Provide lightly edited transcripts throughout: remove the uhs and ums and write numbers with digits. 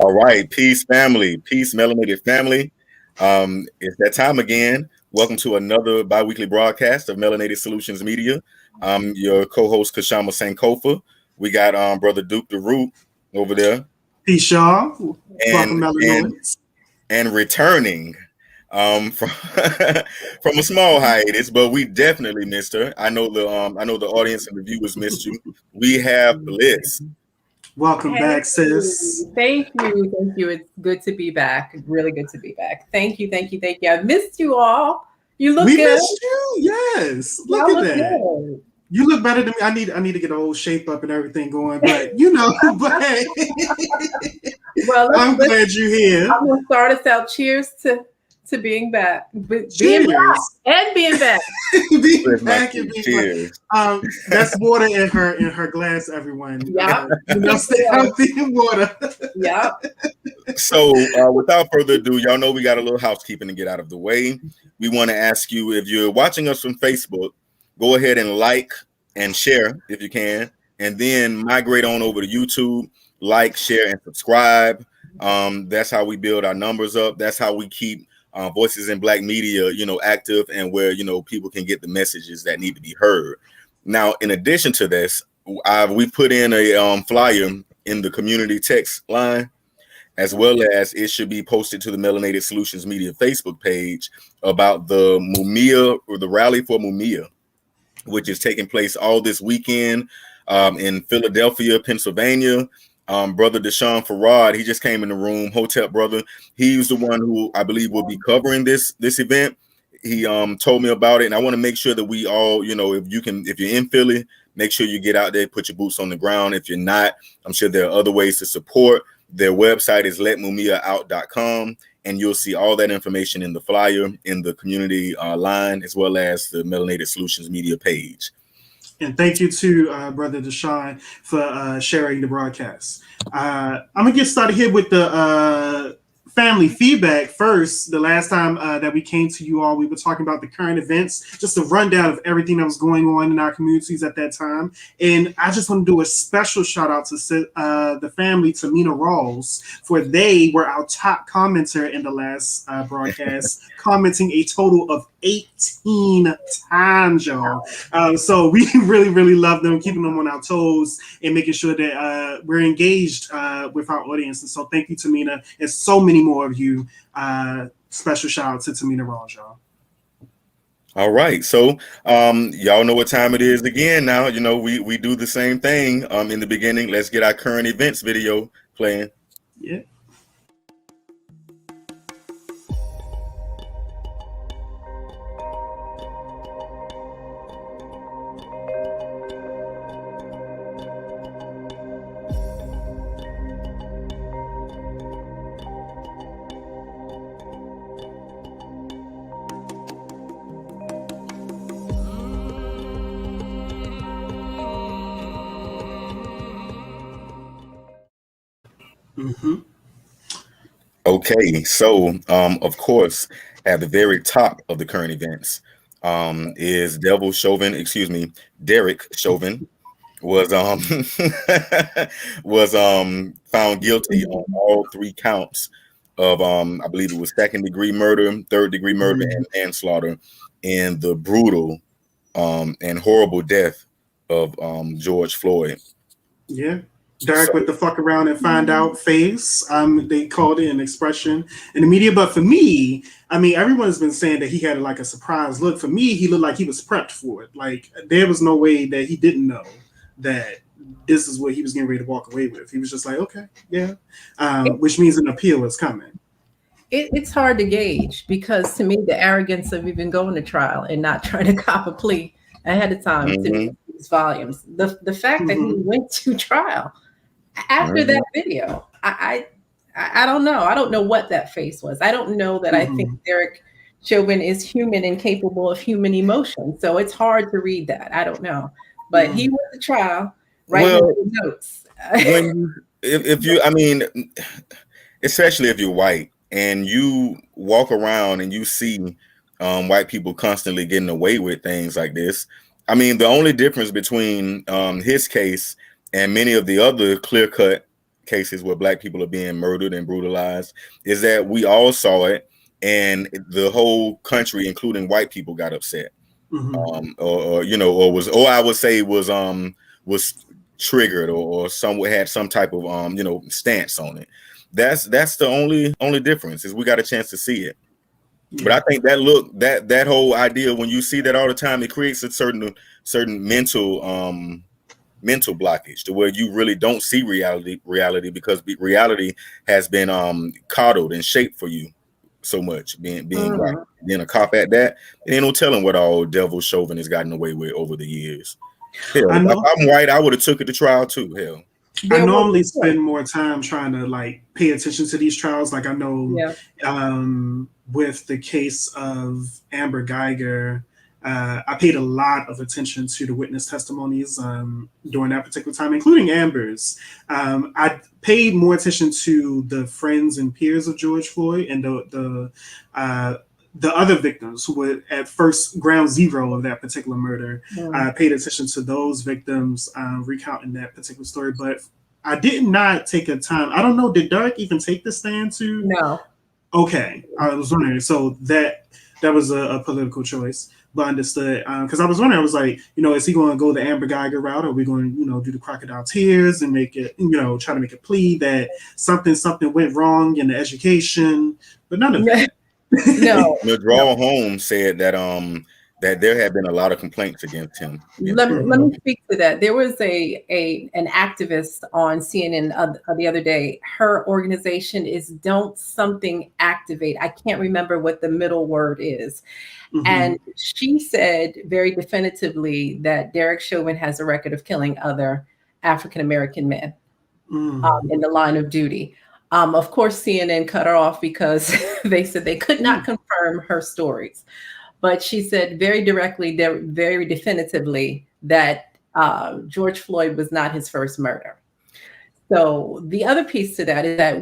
All right, peace, family, peace, melanated family. It's that time again. Welcome to another bi-weekly broadcast of Melanated Solutions Media. I'm your co-host Kashama Sankofa. We got brother Duke the Root over there, Peace, y'all. Welcome, Melanoids. and returning from from a small hiatus, but we definitely missed her. I know the audience and the viewers missed you. We have Bliss. Welcome back, sis. Thank you. It's good to be back. Really good to be back. Thank you. I missed you all. You look we good. Missed you. Yes. Look at that. Good. You look better than me. I need to get a whole shape up and everything going, but but well, I'm glad you're here. I'm gonna start us out. Cheers to being back. Being back. Being back and being back. That's water in her glass, everyone. Yeah. Stay healthy in water. Yeah. So without further ado, y'all know we got a little housekeeping to get out of the way. We want to ask you, if you're watching us from Facebook, go ahead and like and share if you can, and then migrate on over to YouTube, like, share, and subscribe. That's how we build our numbers up. That's how we keep Voices in Black Media, active, and where, people can get the messages that need to be heard. Now, in addition to this, we put in a flyer in the community text line, as well as it should be posted to the Melanated Solutions Media Facebook page about the Mumia, or the Rally for Mumia, which is taking place all this weekend in Philadelphia, Pennsylvania. Brother Deshaun Farad, he just came in the room. Hotep brother, he's the one who I believe will be covering this event. He told me about it, and I want to make sure that we all, if you're in Philly, make sure you get out there, put your boots on the ground. If you're not, I'm sure there are other ways to support. Their website is letmumiaout.com, and you'll see all that information in the flyer in the community line, as well as the Melanated Solutions Media page. And thank you to Brother Deshaun for sharing the broadcast. I'm going to get started here with the family feedback first. The last time that we came to you all, we were talking about the current events, just a rundown of everything that was going on in our communities at that time. And I just want to do a special shout out to the family, Tamina Rawls, for they were our top commenter in the last broadcast, commenting a total of 18 times, y'all. So we really, really love them, keeping them on our toes and making sure that we're engaged with our audience. And so thank you, Tamina, and so many more of you. Special shout out to Tamina Rawls, y'all. All right, so y'all know what time it is again now. We do the same thing in the beginning. Let's get our current events video playing. Yeah. Mm-hmm. Okay, so of course, at the very top of the current events is Derek Chauvin was found guilty on all 3 counts of I believe it was 2nd-degree murder, 3rd-degree murder, and manslaughter in the brutal and horrible death of George Floyd. Yeah. Derek with the fuck around and find out face. They called it an expression in the media. But for me, everyone's been saying that he had like a surprise look. For me, he looked like he was prepped for it. Like there was no way that he didn't know that this is what he was getting ready to walk away with. He was just like, okay, yeah. Which means an appeal is coming. It's hard to gauge because to me, the arrogance of even going to trial and not trying to cop a plea ahead of time to me speaks volumes. The fact that he went to trial after that video, I don't know. I don't know what that face was. I don't know that I think Derek Chauvin is human and capable of human emotion. So it's hard to read that. I don't know. But he went to trial, writing notes. Especially if you're white and you walk around and you see white people constantly getting away with things like this. The only difference between his case and many of the other clear-cut cases where Black people are being murdered and brutalized is that we all saw it, and the whole country, including white people, got upset. Or I would say was triggered or some had some type of stance on it. That's the only difference is we got a chance to see it. But I think that whole idea, when you see that all the time, it creates a certain mental blockage to where you really don't see reality because reality has been coddled and shaped for you so much. Being a cop at that, ain't no telling what all devil Chauvin has gotten away with over the years. Hell, if I'm white, I would have took it to trial too. Hell. I normally spend more time trying to like pay attention to these trials. Like I know with the case of Amber Geiger, I paid a lot of attention to the witness testimonies during that particular time, including Amber's. I paid more attention to the friends and peers of George Floyd and the other victims who were at first ground zero of that particular murder. I paid attention to those victims recounting that particular story, but I did not take a time. I don't know. Did Derek even take the stand to? No. Okay. I was wondering. So that was a political choice, but understood. Because I was wondering, I was like, is he going to go the Amber Geiger route? Or are we going to, do the crocodile tears and make it, try to make a plea that something went wrong in the education, but none of that. No. Nadral Holmes said that that there have been a lot of complaints against him. Let me speak to that. There was an activist on CNN the other day. Her organization is Don't Something Activate. I can't remember what the middle word is. And she said very definitively that Derek Chauvin has a record of killing other African-American men in the line of duty. Of course, CNN cut her off because they said they could not confirm her stories. But she said very directly, very definitively that George Floyd was not his first murder. So the other piece to that is that,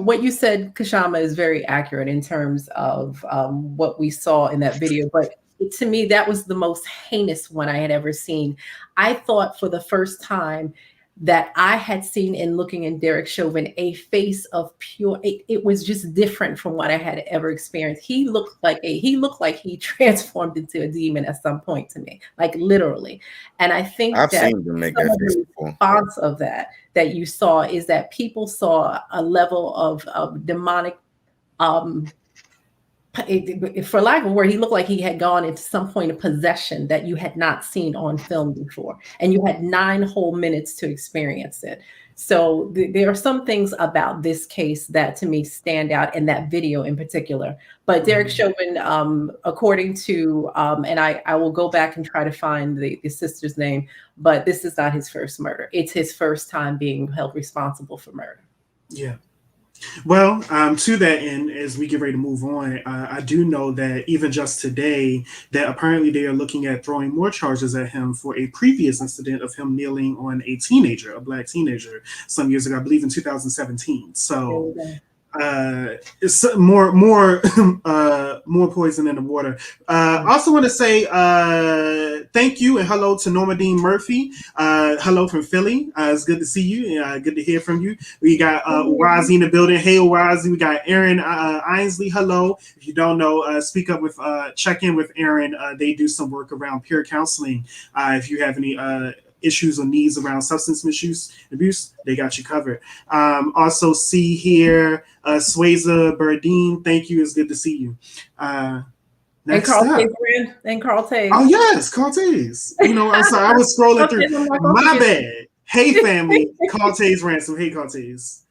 what you said, Kashama, is very accurate in terms of what we saw in that video. But to me, that was the most heinous one I had ever seen. I thought for the first time that I had seen in looking in Derek Chauvin a face of pure. It was just different from what I had ever experienced. He looked like he transformed into a demon at some point to me, like literally. And I think I've seen them make that face before. Response of that you saw is that people saw a level of demonic. For lack of a word, he looked like he had gone into some point of possession that you had not seen on film before. And you had 9 whole minutes to experience it. So there are some things about this case that to me stand out in that video in particular. But Derek Chauvin, according to, and I will go back and try to find the sister's name, but this is not his first murder. It's his first time being held responsible for murder. Yeah. Well, to that end, as we get ready to move on, I do know that even just today, that apparently they are looking at throwing more charges at him for a previous incident of him kneeling on a teenager, a Black teenager, some years ago, I believe in 2017. So it's more poison in the water. I also want to say thank you and hello to Normadine Murphy. Hello from Philly. It's good to see you. Good to hear from you. We got Wazi in the building. Hey, Wazi. We got Aaron Ainsley. Hello. If you don't know, check in with Aaron. They do some work around peer counseling. If you have any issues or needs around substance misuse, abuse, they got you covered. Also see here, Swayza Burdine, thank you. It's good to see you. And Carl Taze. Oh yes, Carl Taze. I'm sorry, I was scrolling through. My bad. Hey family, Carl Taze Ransom. Hey Carl Taze.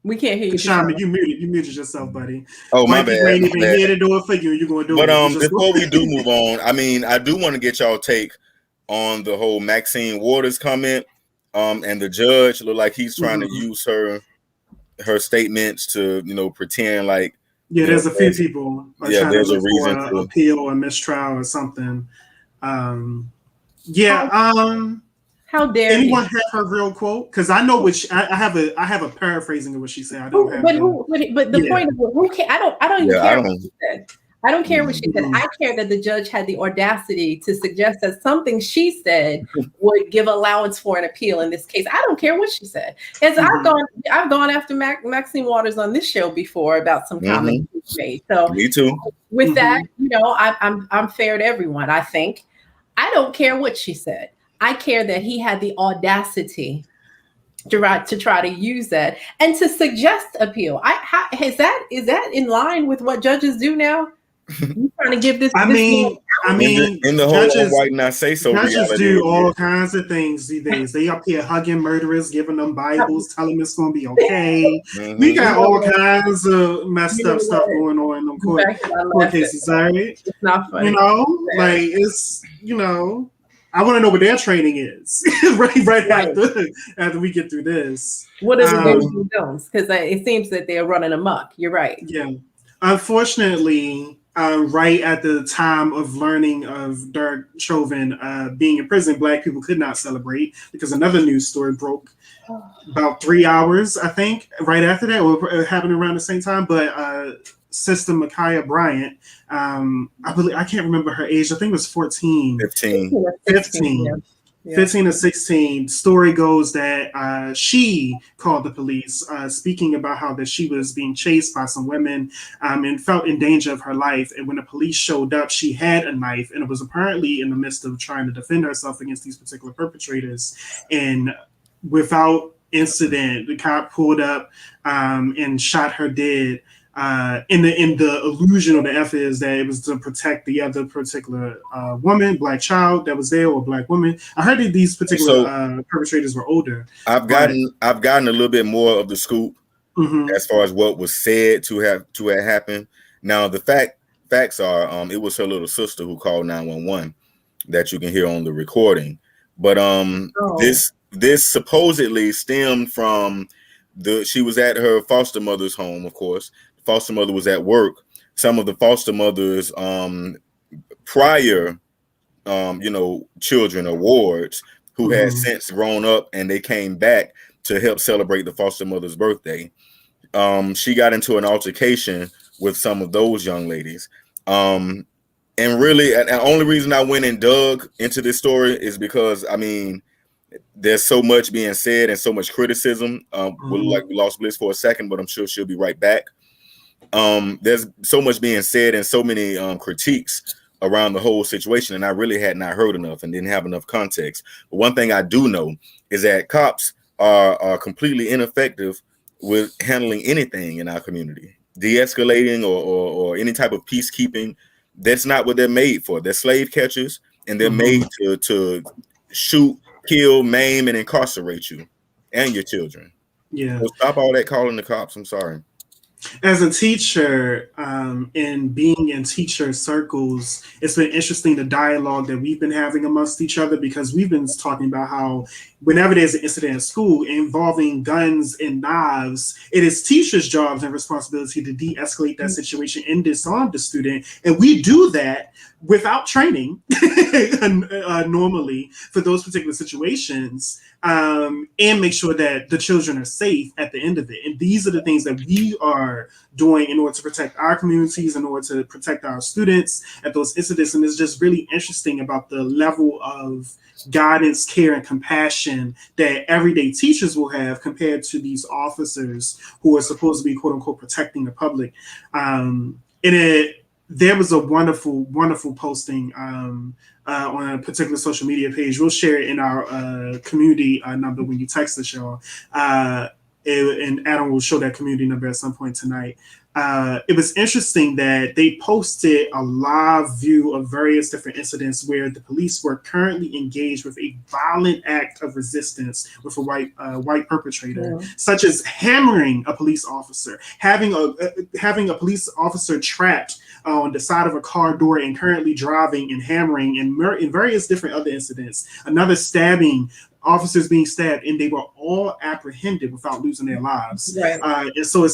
We can't hear you. Shaman, you muted yourself, buddy. Oh, my bad. You ain't even here to do it for you. You're going to do it. But before we do move on, I do want to get y'all take on the whole Maxine Waters comment. And the judge looked like he's trying to use her statements to, pretend like. Yeah, there's a few people. There's a reason to appeal or mistrial or something. How dare anyone have her real quote? Because I know which I have a paraphrasing of what she said. I don't have. But the point of who can I don't even care what she said. I don't care what she said. I care that the judge had the audacity to suggest that something she said would give allowance for an appeal in this case. I don't care what she said. As I've gone after Maxine Waters on this show before about some comments she made. So me too. With that, I'm fair to everyone. I think I don't care what she said. I care that he had the audacity to try to use that and to suggest appeal. Is that in line with what judges do now? You trying to give this? I mean, in the whole white not say so. Judges do all kinds of things these days. They up here hugging murderers, giving them Bibles, telling them it's going to be okay. We got all kinds of messed up stuff going on in them court cases. Right? It's not funny. It's I want to know what their training is right after we get through this. What is the don'ts? Because it seems that they're running amok. You're right. Yeah, unfortunately. Right at the time of learning of Derek Chauvin being in prison, Black people could not celebrate because another news story broke about 3 hours, I think, right after that, or it happened around the same time. But Sister Ma'Khia Bryant, I can't remember her age. I think it was 14. 15. Yeah. 15 or 16. Story goes that she called the police, speaking about how that she was being chased by some women and felt in danger of her life. And when the police showed up, she had a knife, and it was apparently in the midst of trying to defend herself against these particular perpetrators. And without incident, the cop pulled up and shot her dead. In the illusion or the effort is that it was to protect the other particular woman, Black child that was there, or Black woman. I heard that these particular perpetrators were older. I've gotten a little bit more of the scoop as far as what was said to have happened. Now the facts are it was her little sister who called 911 that you can hear on the recording. But this supposedly stemmed from she was at her foster mother's home, of course. Foster mother was at work. Some of the foster mother's prior children or wards who had since grown up, and they came back to help celebrate the foster mother's birthday. She got into an altercation with some of those young ladies. And really, the only reason I went and dug into this story is because, there's so much being said and so much criticism. We lost Bliss for a second, but I'm sure she'll be right back. There's so much being said and so many critiques around the whole situation, and I really had not heard enough and didn't have enough context. But one thing I do know is that cops are completely ineffective with handling anything in our community, de-escalating or any type of peacekeeping. That's not what they're made for. They're slave catchers, and they're made to shoot, kill, maim, and incarcerate you and your children. Yeah. So stop all that calling the cops. I'm sorry. As a teacher and being in teacher circles, it's been interesting the dialogue that we've been having amongst each other, because we've been talking about how whenever there's an incident in school involving guns and knives, it is teachers' jobs and responsibility to de-escalate that situation and disarm the student. And we do that without training normally for those particular situations, and make sure that the children are safe at the end of it. And these are the things that we are doing in order to protect our communities, in order to protect our students at those incidents. And it's just really interesting about the level of guidance, care, and compassion that everyday teachers will have compared to these officers who are supposed to be, quote unquote, protecting the public. There was a wonderful, wonderful posting on a particular social media page. We'll share it in our community number when you text the show. And Adam will show that community number at some point tonight. It was interesting that they posted a live view of various different incidents where the police were currently engaged with a violent act of resistance with a white perpetrator, such as hammering a police officer, having a police officer trapped on the side of a car door and currently driving and hammering, and in various different other incidents. Another stabbing, officers being stabbed, and they were all apprehended without losing their lives. Right. And so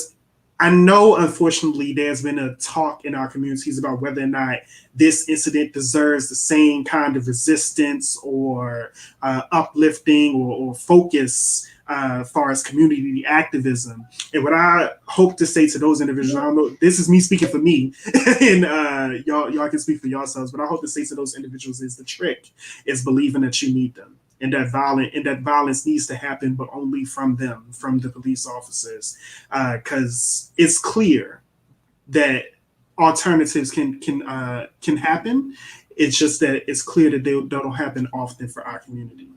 I know, unfortunately, there's been a talk in our communities about whether or not this incident deserves the same kind of resistance or uplifting or focus as far as community activism. And what I hope to say to those individuals, I don't know, this is me speaking for me, and y'all can speak for yourselves, but I hope to say to those individuals is the trick is believing that you need them. And that violence needs to happen, but only from them, from the police officers, because it's clear that alternatives can happen. It's just that it's clear that they don't happen often for our community.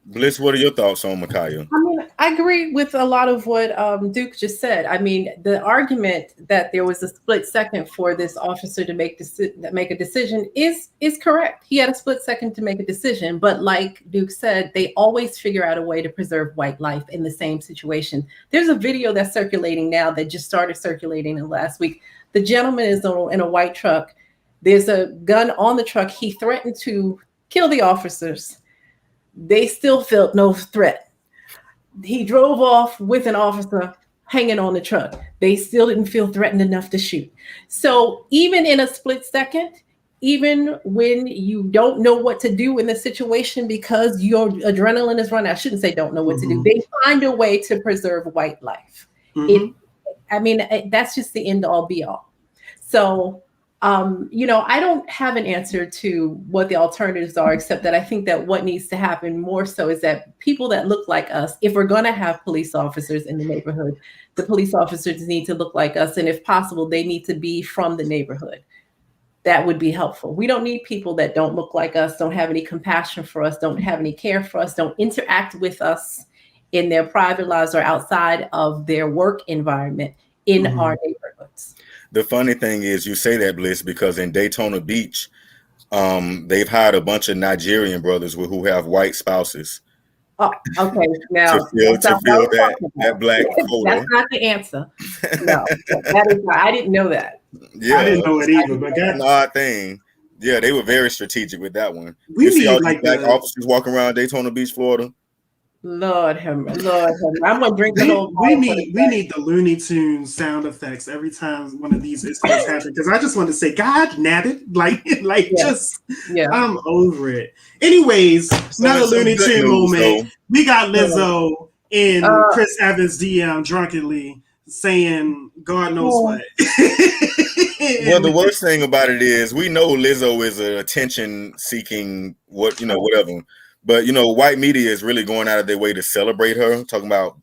Bliss, what are your thoughts on Micaiah? I mean, I agree with a lot of what Duke just said. I mean, the argument that there was a split second for this officer to make a decision is correct. He had a split second to make a decision, but like Duke said, they always figure out a way to preserve white life in the same situation. There's a video that's circulating now that just started circulating in the last week. The gentleman is in a white truck. There's a gun on the truck. He threatened to kill the officers. They still felt no threat. He drove off with an officer hanging on the truck. They still didn't feel threatened enough to shoot. So even in a split second, even when you don't know what to do in the situation because your adrenaline is running, I shouldn't say don't know what to do. They find a way to preserve white life. That's just the end all be all. So I don't have an answer to what the alternatives are, except that I think that what needs to happen more so is that people that look like us, if we're going to have police officers in the neighborhood, the police officers need to look like us. And if possible, they need to be from the neighborhood. That would be helpful. We don't need people that don't look like us, don't have any compassion for us, don't have any care for us, don't interact with us in their private lives or outside of their work environment in our neighborhoods. The funny thing is you say that, Bliss, because in Daytona Beach, they've hired a bunch of Nigerian brothers who have white spouses. Oh, okay. Now to fill that black quota. That's not the answer. No, that is not. I didn't know that. Yeah, I didn't know it either. But that's an odd thing. Yeah, they were very strategic with that one. We you see all need these black officers walking around Daytona Beach, Florida. Lord have mercy. I'm gonna drink the whole. We need the Looney Tunes sound effects every time one of these incidents happen, because I just want to say, God nabbit, I'm over it. Anyways, another Looney Tune moment. We got Lizzo in Chris Evans' DM drunkenly saying God knows what. Well, the worst thing about it is we know Lizzo is an attention-seeking whatever. But, white media is really going out of their way to celebrate her, talking about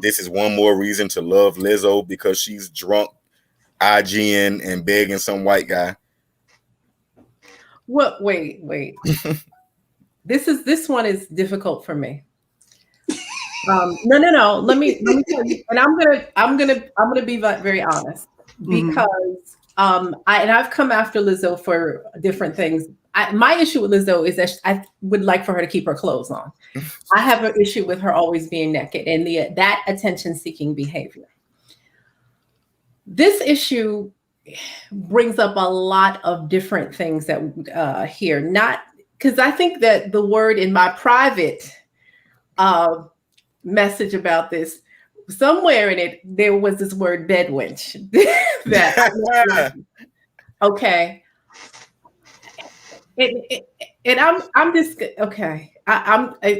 this is one more reason to love Lizzo because she's drunk, IGing, and begging some white guy. What? Wait. This one is difficult for me. No. Let me tell you, and I'm gonna be very honest because I've come after Lizzo for different things. My issue with Lizzo is that I would like for her to keep her clothes on. I have an issue with her always being naked and that attention-seeking behavior. This issue brings up a lot of different things that here. Not because I think that the word in my private message about this, somewhere in it, there was this word bedwench. Okay. And I'm just okay.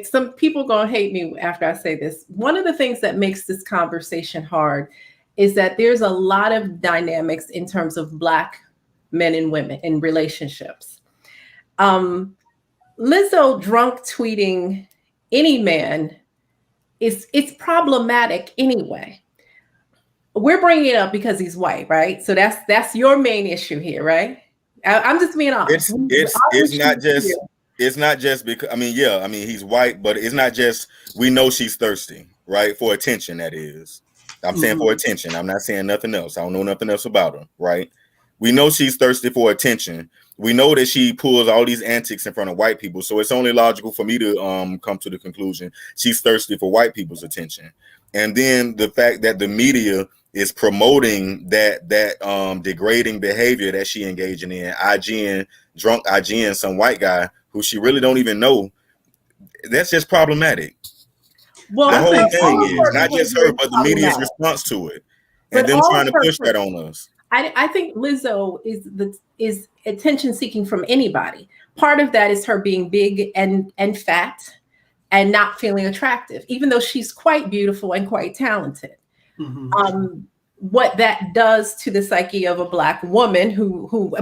Some people gonna hate me after I say this. One of the things that makes this conversation hard is that there's a lot of dynamics in terms of Black men and women in relationships. Lizzo drunk tweeting any man it's problematic anyway. We're bringing it up because he's white, right? So that's your main issue here, right? I'm just being honest. It's not just because he's white, but it's not just we know she's thirsty, right? For attention, that is. I'm saying for attention. I'm not saying nothing else. I don't know nothing else about her, right? We know she's thirsty for attention. We know that she pulls all these antics in front of white people. So it's only logical for me to come to the conclusion she's thirsty for white people's attention. And then the fact that the media is promoting that degrading behavior that she engaging in, drunk IGing some white guy who she really don't even know. That's just problematic. Well, the whole thing is not just her, but the media's response to it, and them trying to push that on us. I think Lizzo is attention seeking from anybody. Part of that is her being big and fat. and not feeling attractive, even though she's quite beautiful and quite talented. What that does to the psyche of a Black woman who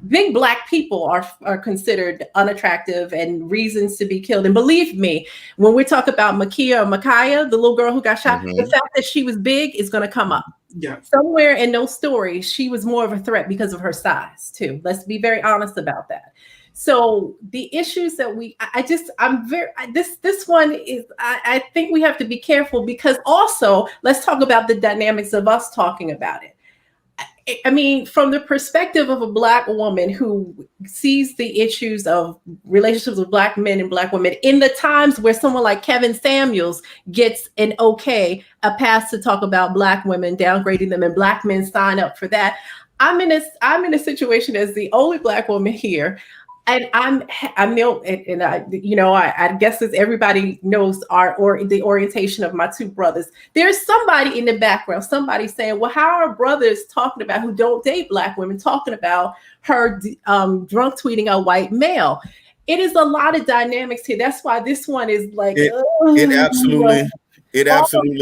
big black people are considered unattractive and reasons to be killed. And believe me, when we talk about Ma'Khia, the little girl who got shot, the fact that she was big is going to come up. Yeah. Somewhere in those stories, she was more of a threat because of her size too. Let's be very honest about that. So the issues that this one is, I think we have to be careful, because also let's talk about the dynamics of us talking about it. I mean, from the perspective of a Black woman who sees the issues of relationships with Black men and Black women in the times where someone like Kevin Samuels gets a pass to talk about Black women, downgrading them, and Black men sign up for that. I'm in a situation as the only Black woman here. And I guess as everybody knows the orientation of my two brothers, there's somebody in the background, somebody saying, well, how are brothers talking about who don't date Black women, talking about her drunk tweeting a white male? It is a lot of dynamics here. That's why this one is like, it absolutely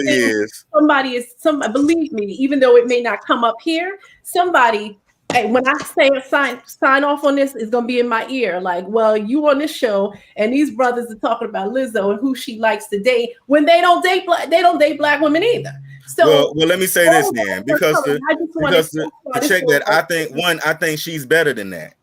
is. Somebody, believe me, even though it may not come up here, somebody, hey, when I say sign off on this, it's gonna be in my ear. Like, well, you on this show, and these brothers are talking about Lizzo and who she likes to date when they don't date Black women either. So, well, let me say this then, because the check that I think she's better than that.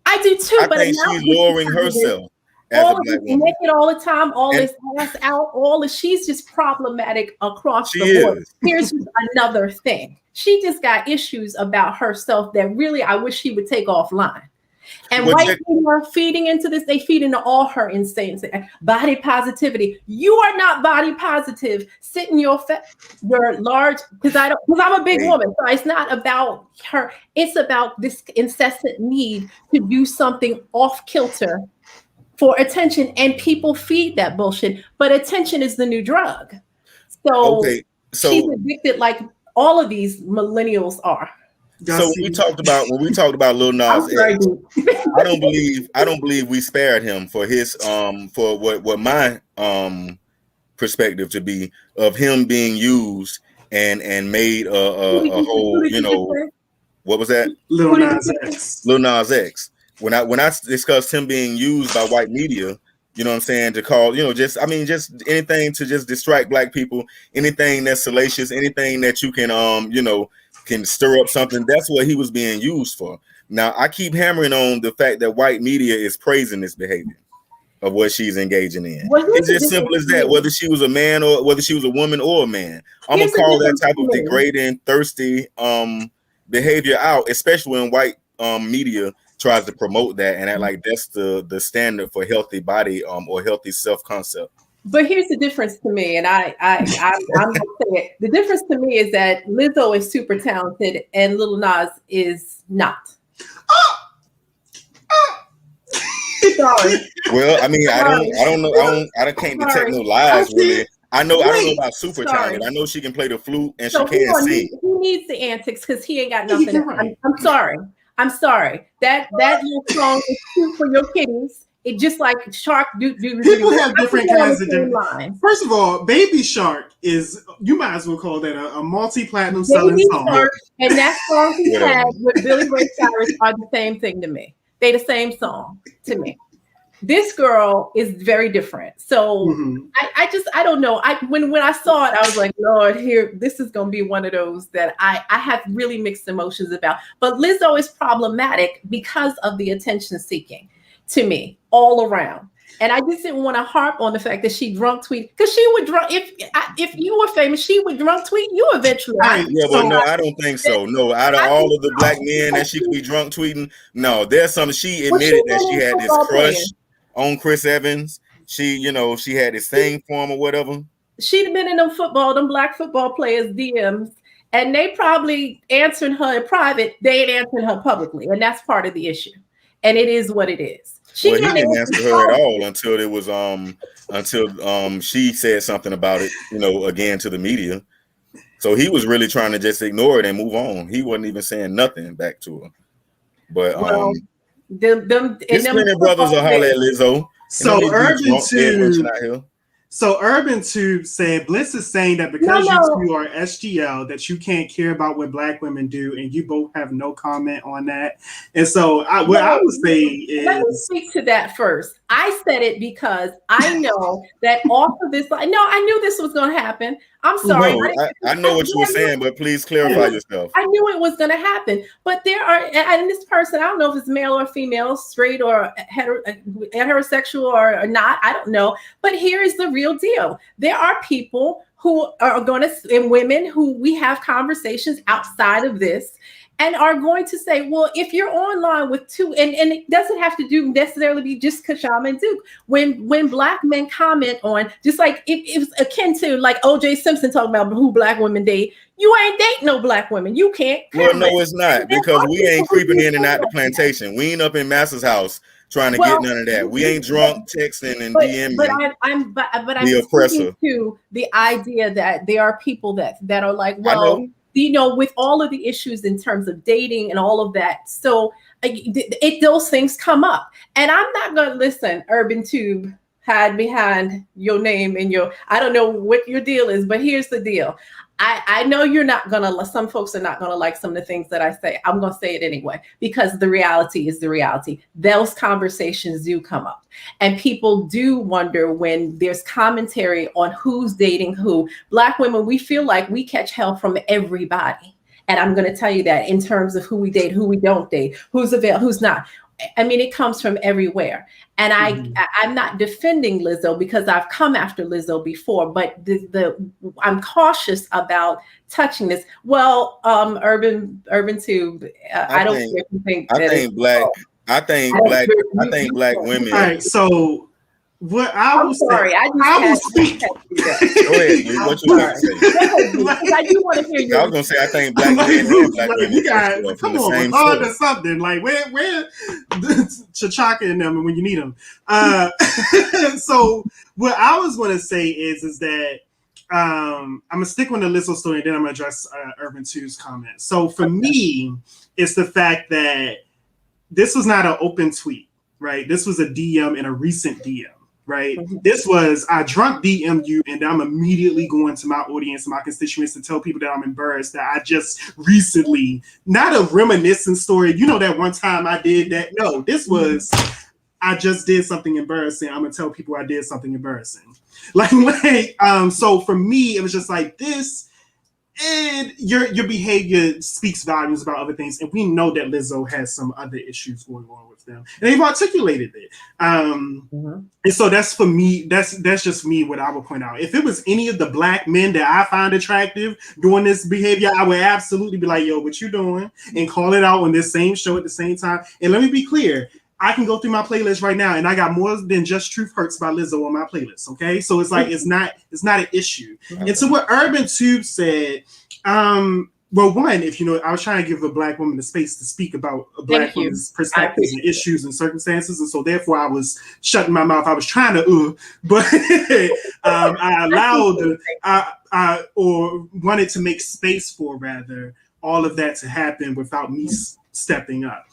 I do too, I think she's lowering herself as a Black woman. Naked all the time, all this ass out, she's just problematic across the board. Here's another thing. She just got issues about herself that really I wish she would take offline. And white people are feeding into this. They feed into all her insane body positivity. You are not body positive. Sit in your large, because I'm a big woman. So it's not about her. It's about this incessant need to do something off kilter for attention. And people feed that bullshit. But attention is the new drug. So she's addicted like all of these millennials are. So when we talked about Lil Nas X, I don't believe we spared him for his for what my perspective to be of him being used and made a whole, what was that? Lil Nas X. Lil Nas X. When I discussed him being used by white media, you know what I'm saying, to call, just anything to just distract Black people, anything that's salacious, anything that you can, can stir up something. That's what he was being used for. Now, I keep hammering on the fact that white media is praising this behavior of what she's engaging in. It's as simple as that, whether she was a man or whether she was a woman or a man. I'm going to call that type of degrading, thirsty behavior out, especially when white media tries to promote that and act like that's the standard for healthy body or healthy self-concept. But here's the difference to me, and I'm gonna say it. The difference to me is that Lizzo is super talented and Lil Nas is not. Sorry. Well, I mean, I don't know. I can't detect no lies really. I don't know about super talented. I know she can play the flute and she can sing. He needs the antics because he ain't got nothing. I'm sorry. That little song is cute for your kiddies. It just like Shark do. People have different kinds of different. First of all, Baby Shark is, you might as well call that a multi-platinum selling song. Shark and that song he had with Billy Ray Cyrus are the same thing to me. They the same song to me. This girl is very different. So I don't know. When I saw it, I was like, Lord, this is gonna be one of those that I have really mixed emotions about. But Lizzo is problematic because of the attention seeking to me all around. And I just didn't want to harp on the fact that she drunk tweet, because she would drunk. If you were famous, she would drunk tweet you eventually. I don't think so. No, out of all of the Black men that she could be drunk tweeting, no, there's some. She admitted that she had this crush on Chris Evans. She had this thing for him or whatever. She'd been in them Black football players' DMs, and they probably answering her in private. They ain't answering her publicly, and that's part of the issue. And it is what it is. He didn't answer her at all until it was until she said something about it, again to the media. So he was really trying to just ignore it and move on. He wasn't even saying nothing back to her. But his brothers will holler at Lizzo. So Urban Tube. Out here. So Urban Tube said Bliss is saying that because you two are SGL that you can't care about what Black women do, and you both have no comment on that. And so I would say is, let me speak to that first. I said it because I know that off of this. I knew this was going to happen. I'm sorry. No, I know what you were saying, but please clarify yourself. I knew it was going to happen, but there are, and this person, I don't know if it's male or female, straight or heterosexual or not, I don't know. But here is the real deal. There are people who are going to, and women who we have conversations outside of this, and are going to say, well, if you're online with two, and it doesn't have to do necessarily be just Kashama and Duke. When Black men comment on, just like it was akin to like O.J. Simpson talking about who Black women date, you ain't date no Black women. You can't. Well, no, it's not, because we ain't creeping in and out the plantation. We ain't up in Master's house trying to get none of that. We ain't drunk texting and DMing. But I'm the oppressor to the idea that there are people that are like, well, you know, with all of the issues in terms of dating and all of that. So those things come up. And I'm not going to listen, Urban Tube, hide behind your name and I don't know what your deal is, but here's the deal. I know you're not going to, some folks are not going to like some of the things that I say. I'm going to say it anyway, because the reality is the reality. Those conversations do come up. And people do wonder when there's commentary on who's dating who. Black women, we feel like we catch hell from everybody. And I'm going to tell you that in terms of who we date, who we don't date, who's available, who's not. I mean, it comes from everywhere. And I'm not defending Lizzo because I've come after Lizzo before, but I'm cautious about touching this. Well, Urban Tube, I don't think Black women. All right, so what I was sorry, saying, I was speaking. Go ahead, dude. What you want to say? I do want to hear you. I was gonna say I think Black men and Black women. You guys, come on, hard or something. Like where Chachaka and them when you need them. So what I was going to say is that I'm gonna stick on the Lizzo story and then I'm gonna address Urban Tube's comment. So for me, it's the fact that this was not an open tweet, right? This was a DM and a recent DM. Right. Mm-hmm. This was, I drunk DM you and I'm immediately going to my audience and my constituents to tell people that I'm embarrassed that I just recently, not a reminiscent story. You know, that one time I did that. No, this was, I just did something embarrassing. I'm going to tell people I did something embarrassing. So for me, it was just like this. And your behavior speaks volumes about other things. And we know that Lizzo has some other issues going on with them. And they've articulated it. And so that's for me, that's just me what I would point out. If it was any of the Black men that I find attractive doing this behavior, I would absolutely be like, yo, what you doing? And call it out on this same show at the same time. And let me be clear. I can go through my playlist right now and I got more than Just Truth Hurts by Lizzo on my playlist. Okay. So it's like, it's not an issue. And so what Urban Tube said, well, one, if you know, I was trying to give a Black woman the space to speak about a Black woman's perspectives and issues and circumstances. And so therefore I was shutting my mouth. I was trying to, but I allowed, or wanted to make space for rather all of that to happen without me stepping up.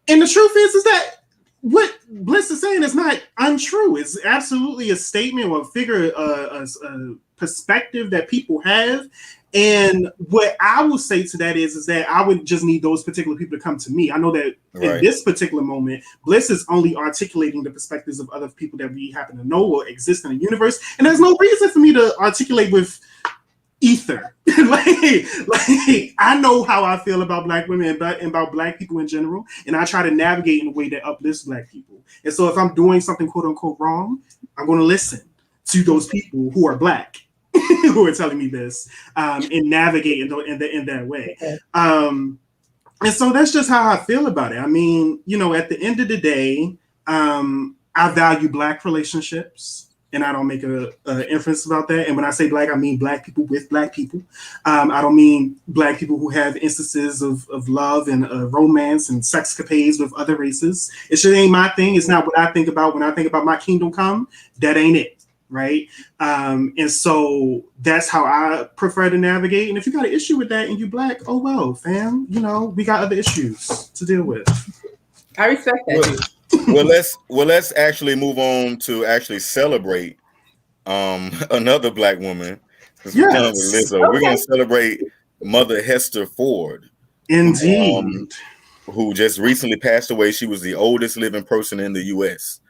And the truth is that what Bliss is saying is not untrue. It's absolutely a statement or a perspective that people have. And what I will say to that is that I would just need those particular people to come to me. I know that in this particular moment, Bliss is only articulating the perspectives of other people that we happen to know or exist in the universe. And there's no reason for me to articulate with ether. like I know how I feel about Black women and about Black people in general, and I try to navigate in a way that uplifts Black people. And so if I'm doing something quote unquote wrong, I'm going to listen to those people who are Black who are telling me this, and navigate in that way. And so that's just how I feel about it. I mean, you know, at the end of the day, I value Black relationships. And I don't make a inference about that. And when I say Black, I mean Black people with Black people. I don't mean Black people who have instances of love and romance and sexcapades with other races. It just ain't my thing. It's not what I think about when I think about my kingdom come. That ain't it, right? And so that's how I prefer to navigate. And if you got an issue with that and you Black, oh well, fam. You know, we got other issues to deal with. I respect that. let's actually move on to actually celebrate another black woman. Since we're done with Yes, Lizzo, we're gonna celebrate Mother Hester Ford, indeed. who just recently passed away. She was the oldest living person in the U.S.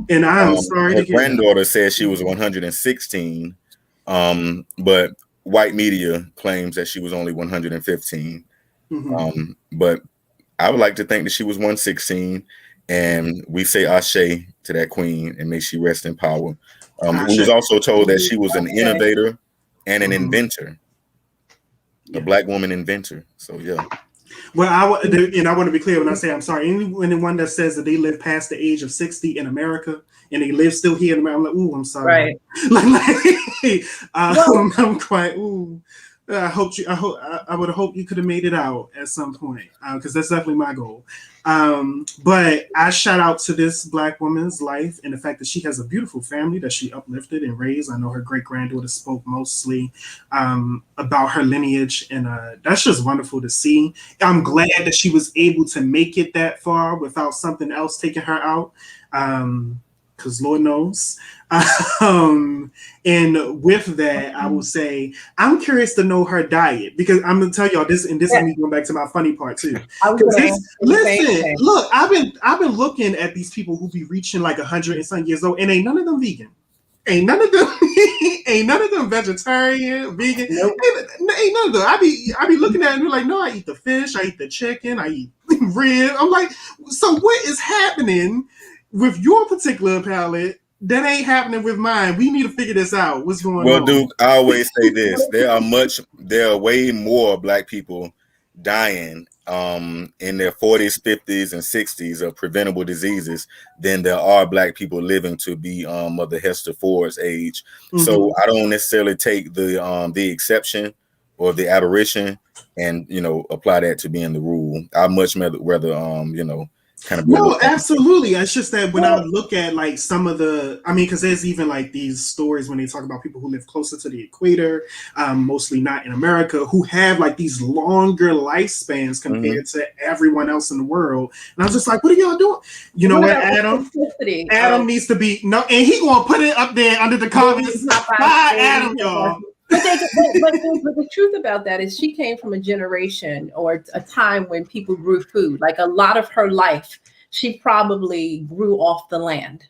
And I'm sorry Her to hear that. granddaughter says she was 116, but white media claims that she was only 115. But I would like to think that she was 116, and we say ashe to that queen and may she rest in power. We was also told that she was an innovator and an inventor, a black woman inventor. So yeah. Well, I want to be clear when I say I'm sorry. Anyone that says that they live past the age of 60 in America and they live still here in America, I'm like, ooh, I'm sorry. Right. I'm quite ooh. I would have hoped you could have made it out at some point, because that's definitely my goal. But I shout out to this black woman's life and the fact that she has a beautiful family that she uplifted and raised. I know her great granddaughter spoke mostly about her lineage, and that's just wonderful to see. I'm glad that she was able to make it that far without something else taking her out. Because Lord knows. And with that, I will say I'm curious to know her diet, because I'm gonna tell y'all this, and this is me going back to my funny part too. Listen, look, I've been looking at these people who be reaching like 100 and some years old, and ain't none of them vegan. Ain't none of them vegetarian, vegan. Nope. Ain't none of them. I be looking at it and be like, no, I eat the fish, I eat the chicken, I eat rib. I'm like, so what is happening with your particular palate that ain't happening with mine? We need to figure this out. What's going on? Well, Duke, I always say this: there are way more black people dying in their 40s, 50s, and 60s of preventable diseases than there are black people living to be Mother Hester Ford's age. So I don't necessarily take the exception or the aberration and apply that to being the rule. I much rather kind of no, absolutely. It's just that when I look at like some of the, because there's even like these stories when they talk about people who live closer to the equator, mostly not in America, who have like these longer lifespans compared to everyone else in the world. And I was just like, what are y'all doing? You know what, Adam? Adam needs to be and he gonna put it up there under the comments. Bye, Adam, y'all. But the truth about that is she came from a generation or a time when people grew food. Like a lot of her life, she probably grew off the land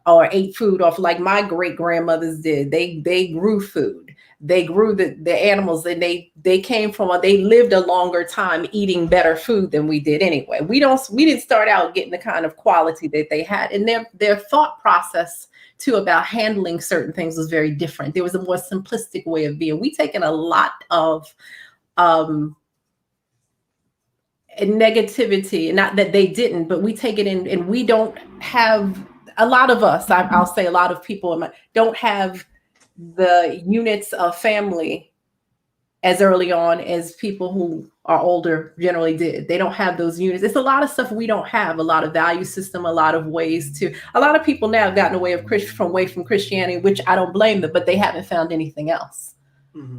or ate food off, like my great grandmothers did. They grew food. They grew the animals, and they lived a longer time eating better food than we did anyway. We didn't start out getting the kind of quality that they had, and their thought process too about handling certain things was very different. There was a more simplistic way of being. We taken a lot of negativity, and not that they didn't, but we take it in, and we don't have, a lot of us, I'll say a lot of people don't have the units of family as early on as people who are older generally did. They don't have those units. It's a lot of stuff we don't have, a lot of value system, a lot of ways to, a lot of people now have gotten away from Christianity, which I don't blame them, but they haven't found anything else,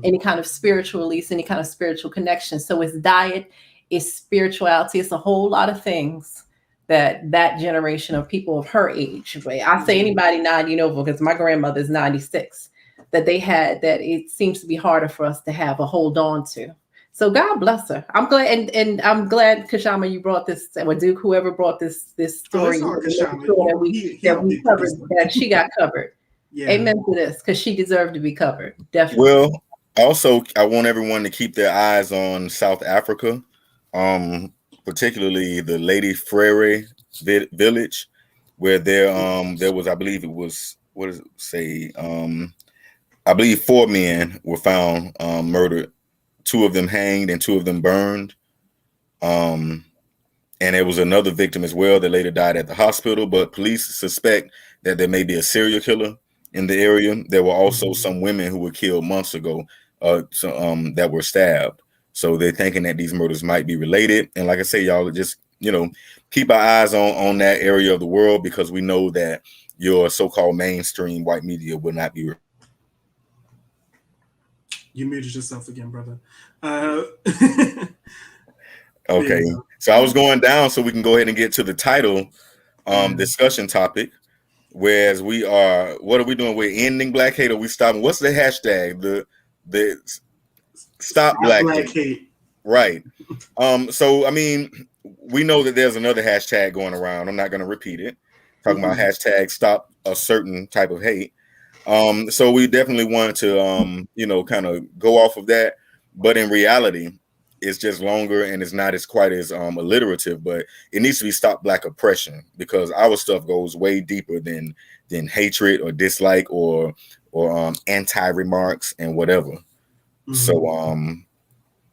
any kind of spiritual release, any kind of spiritual connection. So it's diet, it's spirituality, it's a whole lot of things that generation of people of her age, I say anybody 90 and over, because my grandmother's 96, that they had, that it seems to be harder for us to have a hold on to. So God bless her. I'm glad, and I'm glad, Kashama, you brought this, or Duke, whoever brought this story, that she got covered. Yeah. Amen to this, because she deserved to be covered. Definitely. Well, also, I want everyone to keep their eyes on South Africa, particularly the Lady Frere village, where there was, I believe it was, what does it say? I believe 4 men were found murdered. 2 of them hanged and 2 of them burned. And there was another victim as well that later died at the hospital, but police suspect that there may be a serial killer in the area. There were also some women who were killed months ago that were stabbed. So they're thinking that these murders might be related. And like I say, y'all just, keep our eyes on that area of the world, because we know that your so-called mainstream white media will not be. You muted yourself again, brother. Okay, so I was going down so we can go ahead and get to the title discussion topic. Whereas what are we doing? We're ending black hate, or we stopping? What's the hashtag? The stop black hate. Right. So I mean, we know that there's another hashtag going around. I'm not going to repeat it. Talking about hashtag stop a certain type of hate. So we definitely wanted to kind of go off of that, but in reality, it's just longer and it's not as quite as alliterative, but it needs to be stop black oppression, because our stuff goes way deeper than hatred or dislike or anti remarks and whatever. So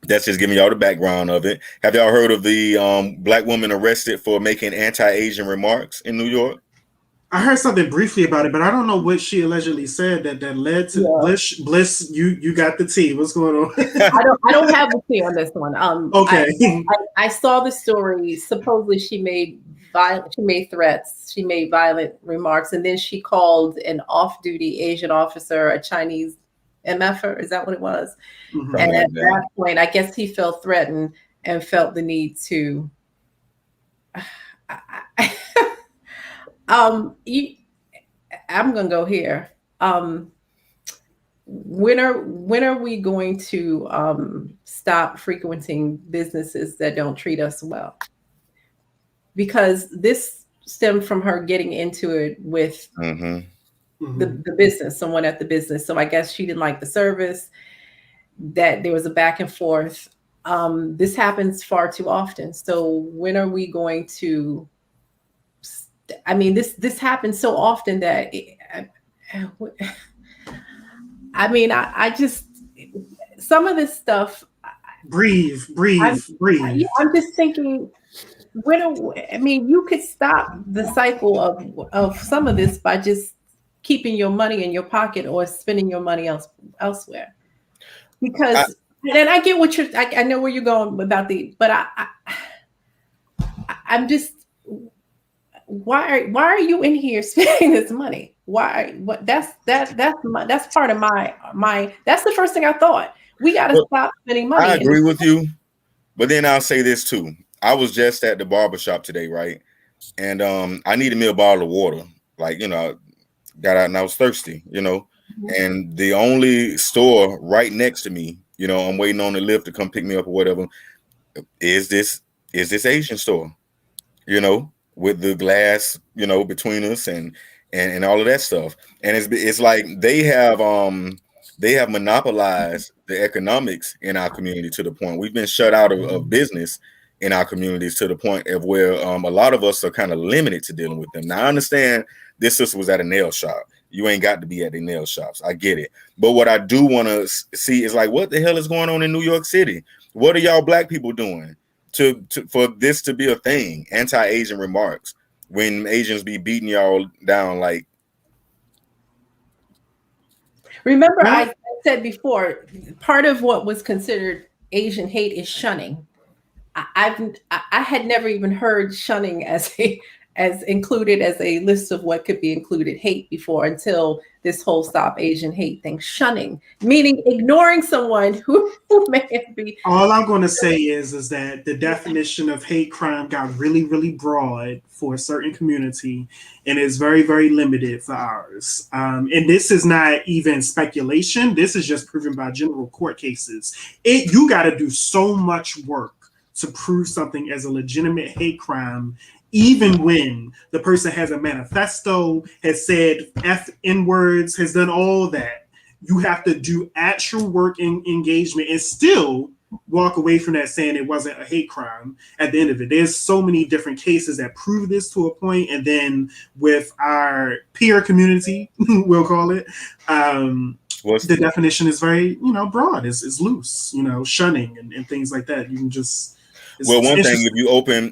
that's just giving y'all the background of it. Have y'all heard of the black woman arrested for making anti-Asian remarks in New York? I heard something briefly about it, but I don't know what she allegedly said that led to Bliss. You got the tea. What's going on? I don't have the tea on this one. Okay. I saw the story. Supposedly she made threats. She made violent remarks, and then she called an off-duty Asian officer a Chinese MFer. Is that what it was? Mm-hmm. And at that point, I guess he felt threatened and felt the need to. I'm gonna go here. When are we going to stop frequenting businesses that don't treat us well? Because this stemmed from her getting into it with the business, someone at the business. So I guess she didn't like the service, that there was a back and forth. This happens far too often. So when are we going to? I mean, this happens so often that I just, some of this stuff. Breathe. I'm just thinking, you could stop the cycle of some of this by just keeping your money in your pocket or spending your money elsewhere. Because, and I get what I know where you're going about but I'm just. Why are you in here spending this money? Why? What? That's part of my. That's the first thing I thought. We got to stop spending money. I agree with you, but then I'll say this too. I was just at the barbershop today, right? And I needed me a bottle of water. Like, got out and I was thirsty, and the only store right next to me, I'm waiting on the lift to come pick me up or whatever, is this Asian store, with the glass, between us and all of that stuff. And it's like they have monopolized the economics in our community to the point we've been shut out of business in our communities, to the point of where a lot of us are kind of limited to dealing with them. Now I understand this sister was at a nail shop. You ain't got to be at the nail shops. I get it. But what I do want to see is like, what the hell is going on in New York City? What are y'all black people doing for this to be a thing? Anti-Asian remarks when Asians be beating y'all down. Like, remember, I said before, part of what was considered Asian hate is shunning. I had never even heard shunning as included as a list of what could be included hate before, until this whole Stop Asian Hate thing. Shunning, meaning ignoring someone who may be. All I'm going to say is that the definition of hate crime got really, really broad for a certain community, and is very, very limited for ours. And this is not even speculation. This is just proven by general court cases. You got to do so much work to prove something as a legitimate hate crime, even when the person has a manifesto, has said N words, has done all that. You have to do actual work and engagement and still walk away from that saying it wasn't a hate crime at the end of it. There's so many different cases that prove this to a point. And then with our peer community, we'll call it, the definition is very, broad. It's loose, shunning and things like that. You can just... Well, one thing,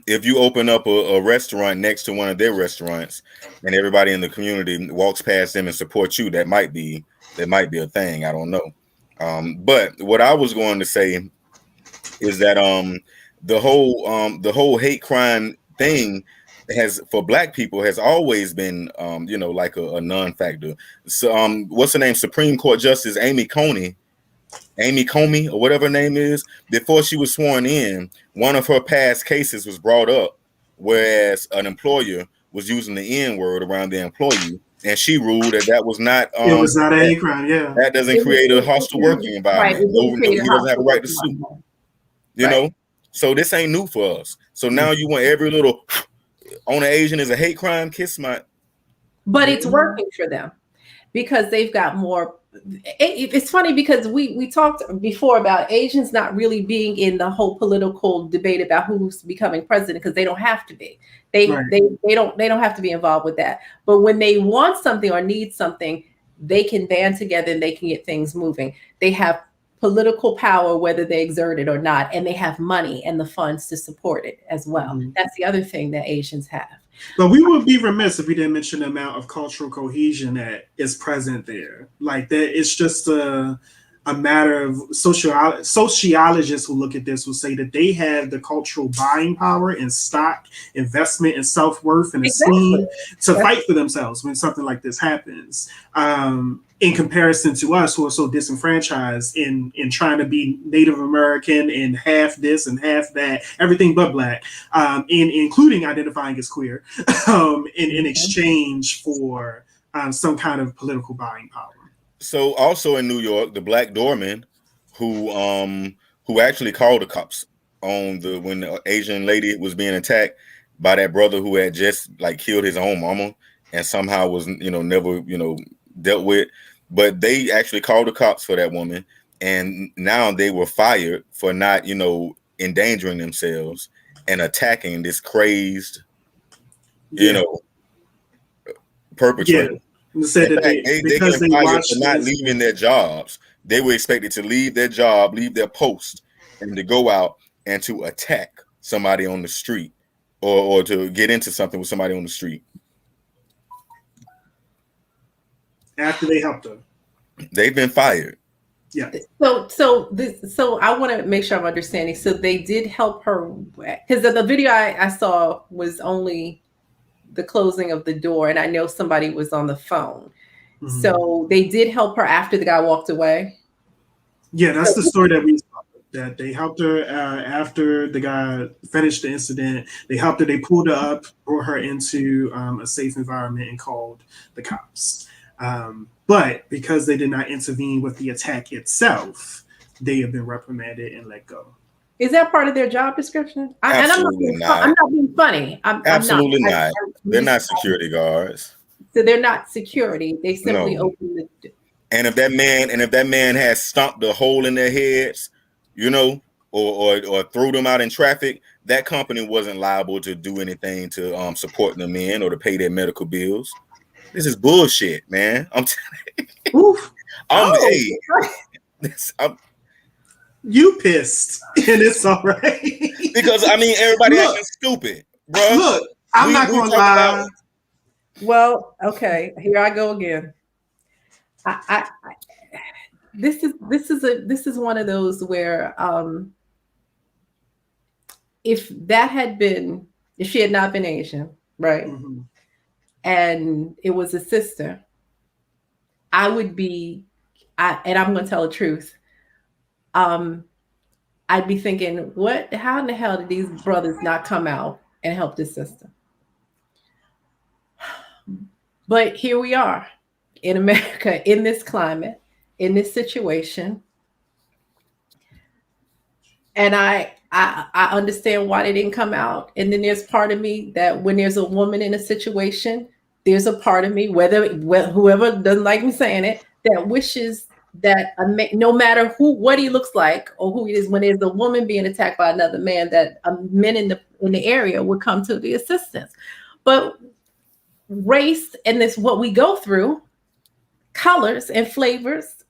if you open up a restaurant next to one of their restaurants, and everybody in the community walks past them and supports you, that might be a thing. I don't know. But what I was going to say is that the whole hate crime thing for black people has always been like a non-factor. So what's her name? Supreme Court Justice Amy Coney, or whatever her name is, before she was sworn in, one of her past cases was brought up, whereas an employer was using the N word around the employee, and she ruled that was not. It was not a hate crime. Yeah, that doesn't create a hostile working environment. Right, No, he doesn't have a right to sue. You know, so this ain't new for us. So now you want every little on an Asian is a hate crime. Kiss my. But it's working for them because they've got more. It's funny because we talked before about Asians not really being in the whole political debate about who's becoming president because they don't have to be. They don't have to be involved with that. But when they want something or need something, they can band together and they can get things moving. They have political power, whether they exert it or not, and they have money and the funds to support it as well. Mm-hmm. That's the other thing that Asians have. But we would be remiss if we didn't mention the amount of cultural cohesion that is present there. Like that, it's just a matter of sociologists who look at this will say that they have the cultural buying power and stock, investment, and self-worth and esteem to fight for themselves when something like this happens. In comparison to us who are so disenfranchised in trying to be Native American and half this and half that, everything but Black, including identifying as queer, in exchange for some kind of political buying power. So also in New York, the Black doorman who actually called the cops on when the Asian lady was being attacked by that brother who had just like killed his own mama and somehow was never dealt with, but they actually called the cops for that woman, and now they were fired for not endangering themselves and attacking this crazed perpetrator. Yeah. Said that they get fired for not leaving their jobs. They were expected to leave their job, leave their post, and to go out and to attack somebody on the street or to get into something with somebody on the street. After they helped her. They've been fired. Yeah. So I want to make sure I'm understanding. So they did help her because the video I saw was only the closing of the door, and I know somebody was on the phone. Mm-hmm. So they did help her after the guy walked away. Yeah, that's the story that we saw. That they helped her after the guy finished the incident. They helped her. They pulled her up, brought her into a safe environment, and called the cops. But because they did not intervene with the attack itself, they have been reprimanded and let go. Is that part of their job description? Absolutely not. I'm not being funny. Absolutely not. They're not security guards. So they're not security. They simply open the door. And if that man has stomped a hole in their heads, or threw them out in traffic, that company wasn't liable to do anything to support them in or to pay their medical bills. This is bullshit, man. I'm telling you. You pissed, and it's all right. Because everybody else is stupid, bro. Look, I'm not gonna lie. Well, okay, here I go again. This is one of those where if she had not been Asian, right? Mm-hmm. And it was a sister, I would be, and I'm going to tell the truth. I'd be thinking, how in the hell did these brothers not come out and help this sister? But here we are in America, in this climate, in this situation. And I understand why they didn't come out. And then there's part of me that when there's a woman in a situation, there's a part of me, whoever doesn't like me saying it, that wishes that no matter what he looks like or who he is, when there's a woman being attacked by another man, that men in the area would come to the assistance. But race and this, what we go through, colors and flavors,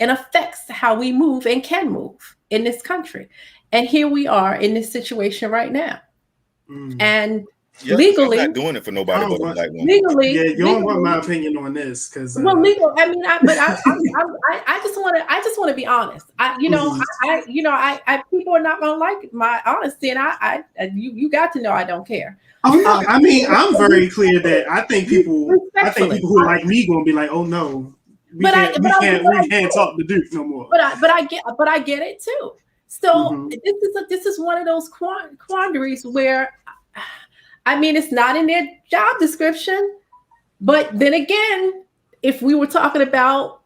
and affects how we move and can move in this country. And here we are in this situation right now. And legally, I'm not doing it for nobody but a Black woman. Legally, you don't want my opinion on this because legal. I just want to be honest. People are not gonna like my honesty, and you got to know I don't care. I'm very clear that I think people who like me gonna be like, oh no, we can't talk to Duke no more. But I get it too. So this is one of those quandaries where I mean, it's not in their job description. But then again, if we were talking about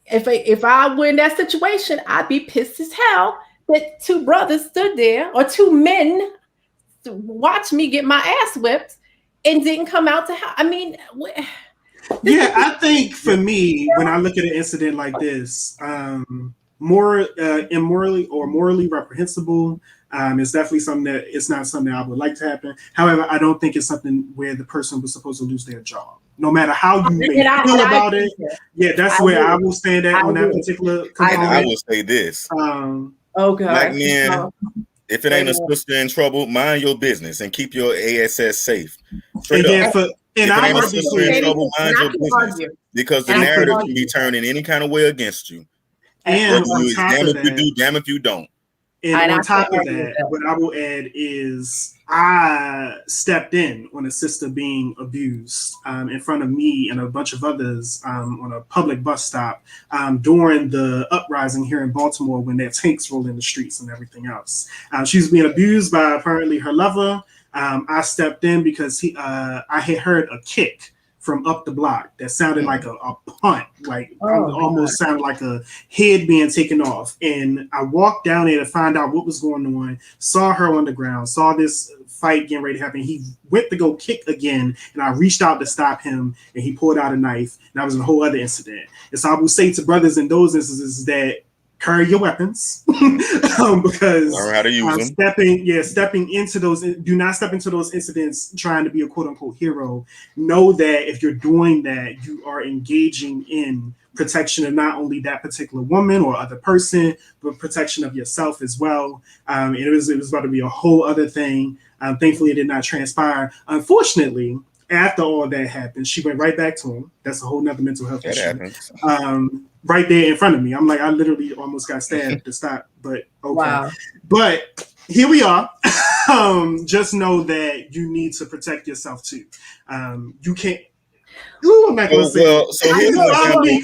if I were in that situation, I'd be pissed as hell that two brothers stood there or two men watched me get my ass whipped and didn't come out to help. I mean, yeah, I think for me, when I look at an incident like this, more immorally or morally reprehensible. It's definitely something that it's not something that I would like to happen. However, I don't think it's something where the person was supposed to lose their job. No matter how you may feel about it, yeah, that's where I will stand at on that particular component. I will say this. Oh God. Black men, if it ain't a sister in trouble, mind your business and keep your ASS safe. Straight up. If it ain't a sister in trouble, mind your business. Because the narrative can be turned in any kind of way against you. And damn if you do, damn if you don't. And on top of that, what I will add is I stepped in on a sister being abused in front of me and a bunch of others on a public bus stop during the uprising here in Baltimore when their tanks rolled in the streets and everything else. She was being abused by apparently her lover. I stepped in because I had heard a kick from up the block that sounded like a punt, like almost sounded like a head being taken off. And I walked down there to find out what was going on, saw her on the ground, saw this fight getting ready to happen. He went to go kick again, and I reached out to stop him, and he pulled out a knife, and that was a whole other incident. And so I will say to brothers in those instances that carry your weapons because learn how to use them. Stepping into those, do not step into those incidents trying to be a quote unquote hero. Know that if you're doing that, you are engaging in protection of not only that particular woman or other person, but protection of yourself as well. And it was about to be a whole other thing. Thankfully, it did not transpire. Unfortunately, after all that happened, she went right back to him. That's a whole nother mental health issue. Right there in front of me. I'm like, I literally almost got stabbed to stop, but okay. Wow. But here we are. Just know that you need to protect yourself too. You can't. Ooh, I'm not gonna say. Well, so follow me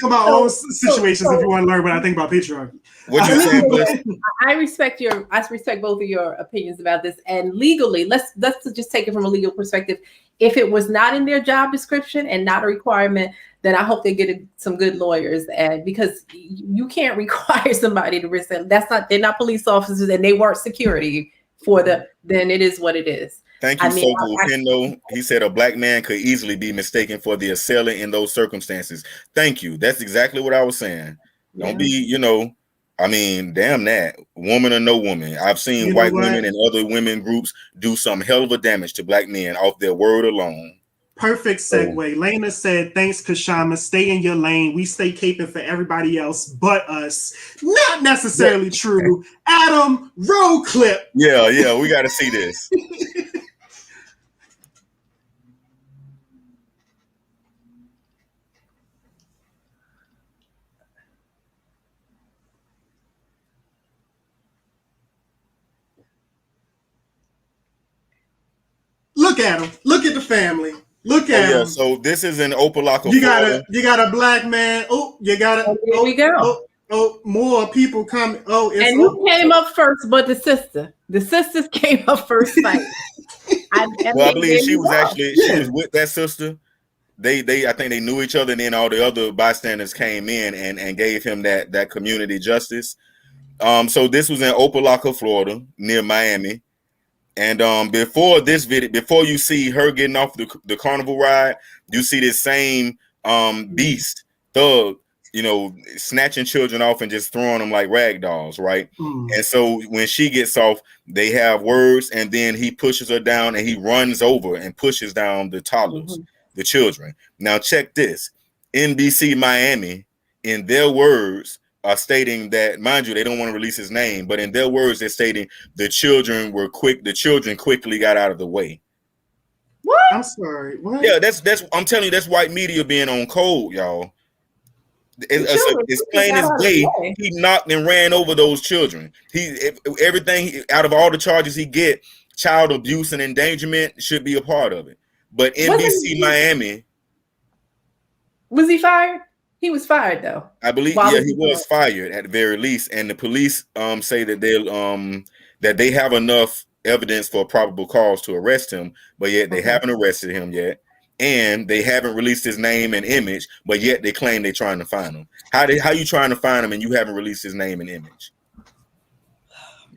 on my own situations if you want to learn what I think about patriarchy. What you saying? I respect both of your opinions about this. And legally, let's just take it from a legal perspective. If it was not in their job description and not a requirement, then I hope they get some good lawyers. And because you can't require somebody to risk them. They're not police officers and they weren't security for then it is what it is. Thank you, Fogle Pendo. He said a black man could easily be mistaken for the assailant in those circumstances. Thank you. That's exactly what I was saying. Don't be, I mean, damn that. Woman or no woman. I've seen white women and other women groups do some hell of a damage to black men off their word alone. Perfect segue. Lena said, thanks, Kashama. Stay in your lane. We stay caping for everybody else but us. Not necessarily true. Adam, roll clip. Yeah, we got to see this. Look at him. Look at the family. Look at him. So this is in Opelika. You got a black man. Here we go. More people coming. And who came up first but the sister? The sisters came up first. I believe she was with that sister. I think they knew each other, and then all the other bystanders came in and gave him that community justice. So this was in Opelika, Florida, near Miami. And before this video, before you see her getting off the carnival ride, you see this same beast thug, snatching children off and just throwing them like rag dolls, right? And so when she gets off, they have words, and then he pushes her down and he runs over and pushes down the toddlers, the children. Now check this. NBC Miami, in their words, are stating that, mind you, they don't want to release his name, but in their words, they're stating the children quickly got out of the way. What? I'm sorry. What? Yeah, that's I'm telling you, that's white media being on code, y'all. It's plain as day. He knocked and ran over those children. Everything out of all the charges he get, child abuse and endangerment should be a part of it. But NBC Miami, was he fired? He was fired though. I believe, he was fired at the very least. And the police say that they have enough evidence for probable cause to arrest him, but yet they haven't arrested him yet, and they haven't released his name and image, but yet they claim they're trying to find him. How you trying to find him and you haven't released his name and image?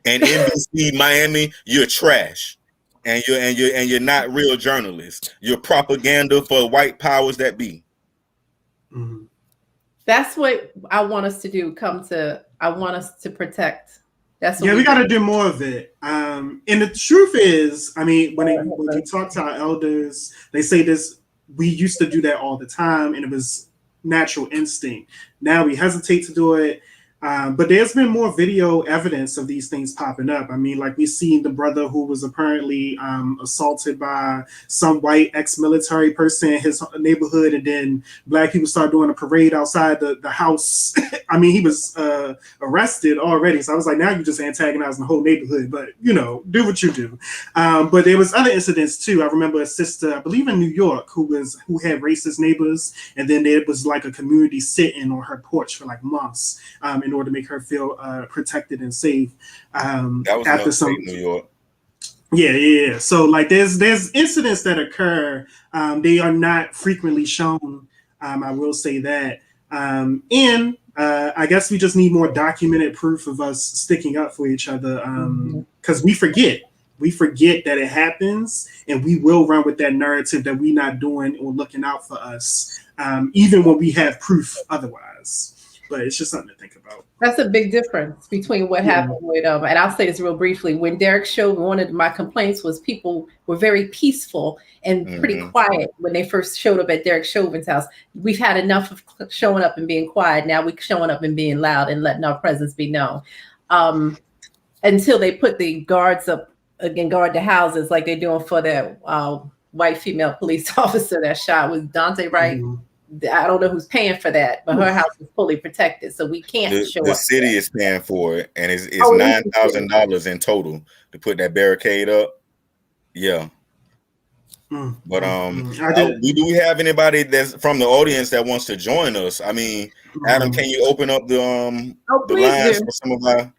And NBC Miami, you're trash, and you're not real journalists. You're propaganda for white powers that be. Mm-hmm. That's what I want us to do. I want us to protect. That's what we got to do more of it. And the truth is, I mean, when you talk to our elders, they say this. We used to do that all the time, and it was natural instinct. Now we hesitate to do it. But there's been more video evidence of these things popping up. I mean, like we seen the brother who was apparently assaulted by some white ex-military person in his neighborhood, and then black people started doing a parade outside the house. I mean, he was arrested already. So I was like, now you're just antagonizing the whole neighborhood. But, you know, do what you do. But there was other incidents, too. I remember a sister, I believe in New York, who had racist neighbors. And then there was like a community sitting on her porch for like months in order to make her feel protected and safe. That was after some New York. Yeah. So like there's incidents that occur. They are not frequently shown. I will say that. And I guess we just need more documented proof of us sticking up for each other. Because we forget that it happens, and we will run with that narrative that we're not doing or looking out for us, even when we have proof otherwise. But it's just something to think about. That's a big difference between what happened with, and I'll say this real briefly. When Derek Chauvin, one of my complaints was people were very peaceful and pretty quiet when they first showed up at Derek Chauvin's house. We've had enough of showing up and being quiet. Now we're showing up and being loud and letting our presence be known. Until they put the guards up and guard the houses like they're doing for that white female police officer that shot was Dante Wright. I don't know who's paying for that, but her house is fully protected, so we can't show up. The city is paying for it, and it's $9,000 in total to put that barricade up. Yeah. But do we have anybody that's from the audience that wants to join us? I mean, Adam, can you open up the lines for some of our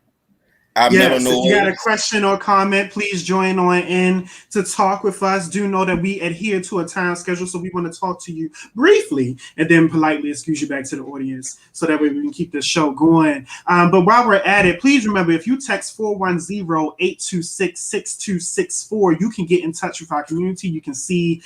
Yes, if you got a question or comment, please join on in to talk with us. Do know that we adhere to a time schedule, so we want to talk to you briefly and then politely excuse you back to the audience so that way we can keep this show going. But while we're at it, please remember, if you text 410-826-6264, you can get in touch with our community. You can see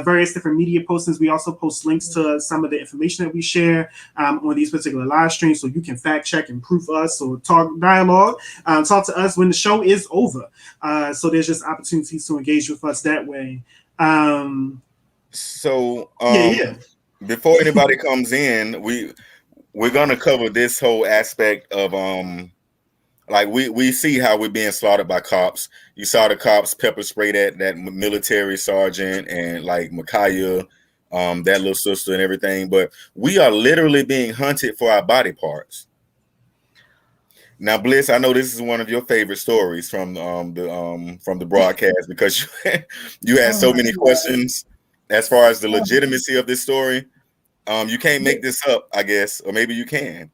various different media postings. We also post links to some of the information that we share on these particular live streams, so you can fact check and proof us or talk dialogue. Talk to us when the show is over. So there's just opportunities to engage with us that way. Before anybody comes in, we're gonna cover this whole aspect of like we see how we're being slaughtered by cops. You saw the cops pepper spray that military sergeant and like Micaiah, that little sister and everything, but we are literally being hunted for our body parts. Now, Bliss, I know this is one of your favorite stories from the broadcast because you had so many questions as far as the legitimacy of this story. You can't make this up, I guess, or maybe you can.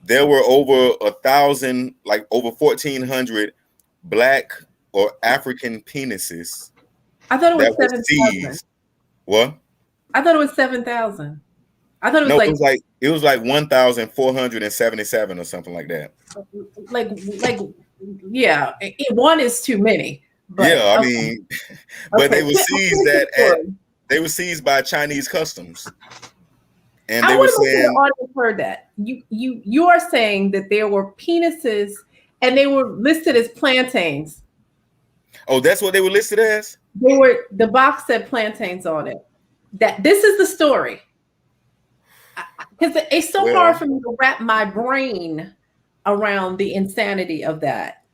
There were over 1,000, like over 1,400 Black or African penises. I thought it was 7,000. What? I thought it was 7,000. I thought it was it was like 1,477 or something like that. One is too many. But, yeah, I mean, but they were seized they were seized by Chinese customs, and they were saying the audience heard that you are saying that there were penises and they were listed as plantains. Oh, that's what they were listed as? The box said plantains on it. That this is the story. Because it's so hard for me to wrap my brain around the insanity of that,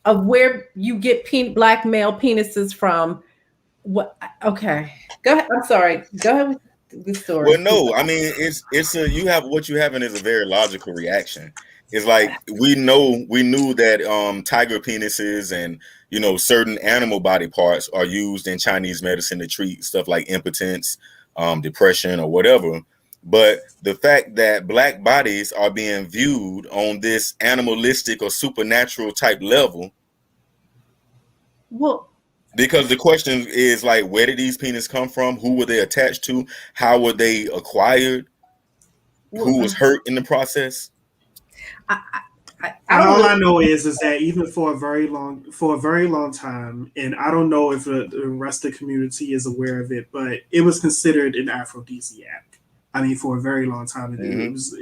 of where you get Black male penises from. What? Okay, go ahead. I'm sorry. Go ahead with the story. Well, no, I mean it's you have what you having is a very logical reaction. It's like we knew that tiger penises and certain animal body parts are used in Chinese medicine to treat stuff like impotence, depression, or whatever. But the fact that Black bodies are being viewed on this animalistic or supernatural type level, Well, Because the question is like, where did these penises come from? Who were they attached to? How were they acquired? Who was hurt in the process? All I know is that even for a very long time, and I don't know if the rest of the community is aware of it, but it was considered an aphrodisiac. I mean, for a very long time,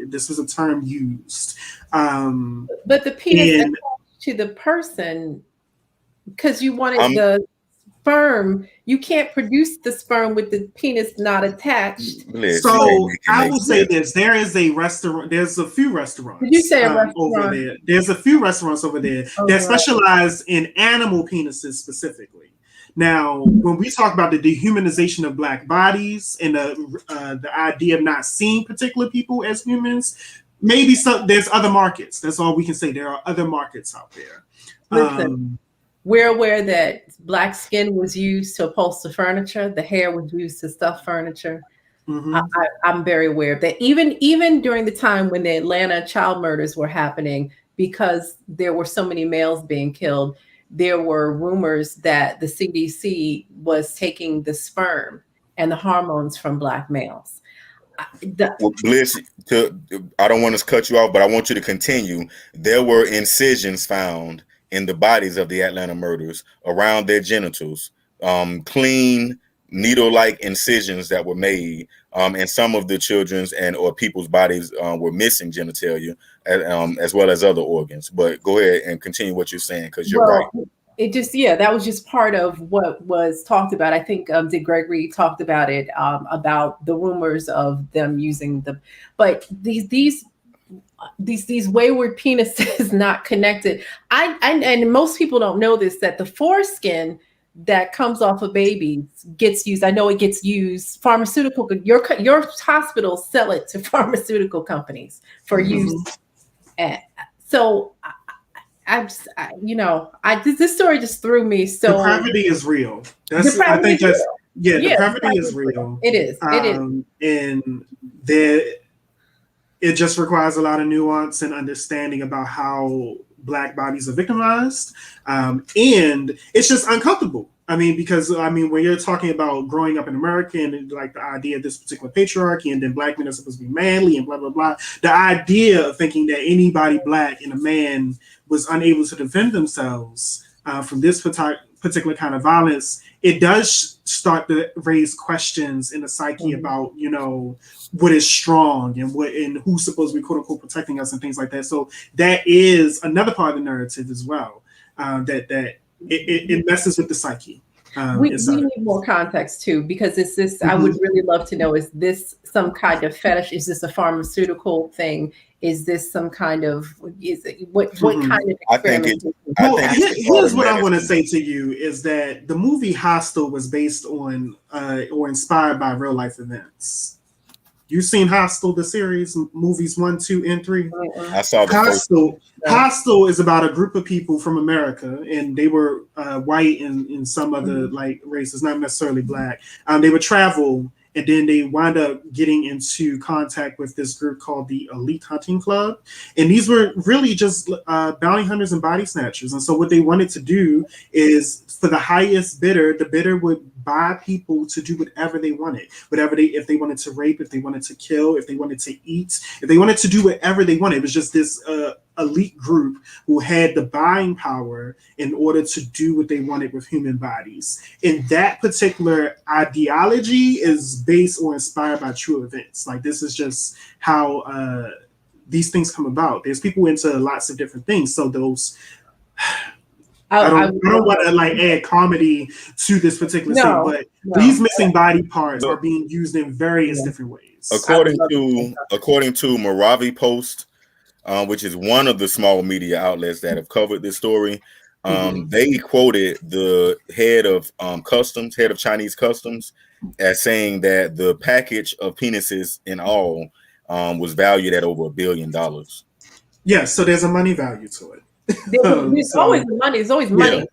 this was a term used. But the penis attached to the person, because you wanted the sperm, you can't produce the sperm with the penis not attached. So I will say this: there's a few restaurants. Did you say a restaurant? Over there? There's a few restaurants over there that specialize in animal penises specifically. Now, when we talk about the dehumanization of Black bodies and the idea of not seeing particular people as humans, maybe there's other markets. That's all we can say. There are other markets out there. Listen, we're aware that Black skin was used to upholster furniture. The hair was used to stuff furniture. I'm very aware of that. Even during the time when the Atlanta child murders were happening, because there were so many males being killed, there were rumors that the CDC was taking the sperm and the hormones from Black males. Bliss, I don't want to cut you off, but I want you to continue. There were incisions found in the bodies of the Atlanta murders around their genitals, clean needle-like incisions that were made, and some of the children's or people's bodies were missing genitalia, as well as other organs. But go ahead and continue what you're saying, because you're right. It just, that was just part of what was talked about. I think Dick Gregory talked about it, about the rumors of them using but these wayward penises not connected. And most people don't know this, that the foreskin that comes off of babies gets used. I know it gets used. Pharmaceutical, your hospitals sell it to pharmaceutical companies for use. So this story just threw me. So depravity is real. Depravity is real. It is. And it just requires a lot of nuance and understanding about how Black bodies are victimized. And it's just uncomfortable. Because when you're talking about growing up in America and like the idea of this particular patriarchy, and then Black men are supposed to be manly and blah, blah, blah, the idea of thinking that anybody Black and a man was unable to defend themselves from this particular kind of violence, it does start to raise questions in the psyche about, what is strong and who's supposed to be quote unquote protecting us and things like that. So that is another part of the narrative as well, that it messes with the psyche. We need more context too, because it's this. I would really love to know: is this some kind of fetish? Is this a pharmaceutical thing? Is this some kind of? What kind of experiment? Here's what I want to say to you: is that the movie Hostel was based on or inspired by real life events. You seen Hostel, the series, movies 1, 2, and 3? I saw the Hostel. Hostel is about a group of people from America, and they were white and some other like races, not necessarily Black. They would travel, and then they wind up getting into contact with this group called the Elite Hunting Club. And these were really just bounty hunters and body snatchers. And so what they wanted to do is, for the highest bidder, the bidder would buy people to do whatever they wanted. If they wanted to rape, if they wanted to kill, if they wanted to eat, if they wanted to do whatever they wanted. It was just this elite group who had the buying power in order to do what they wanted with human bodies. And that particular ideology is based or inspired by true events. Like, this is just how these things come about. There's people into lots of different things. So those... I don't want to add comedy to this particular scene, but these missing body parts are being used in various different ways. According to Maravi Post, which is one of the small media outlets that have covered this story, they quoted the head of Chinese customs, as saying that the package of penises in all was valued at over $1 billion. Yes, so there's a money value to it. There's always money. There's always money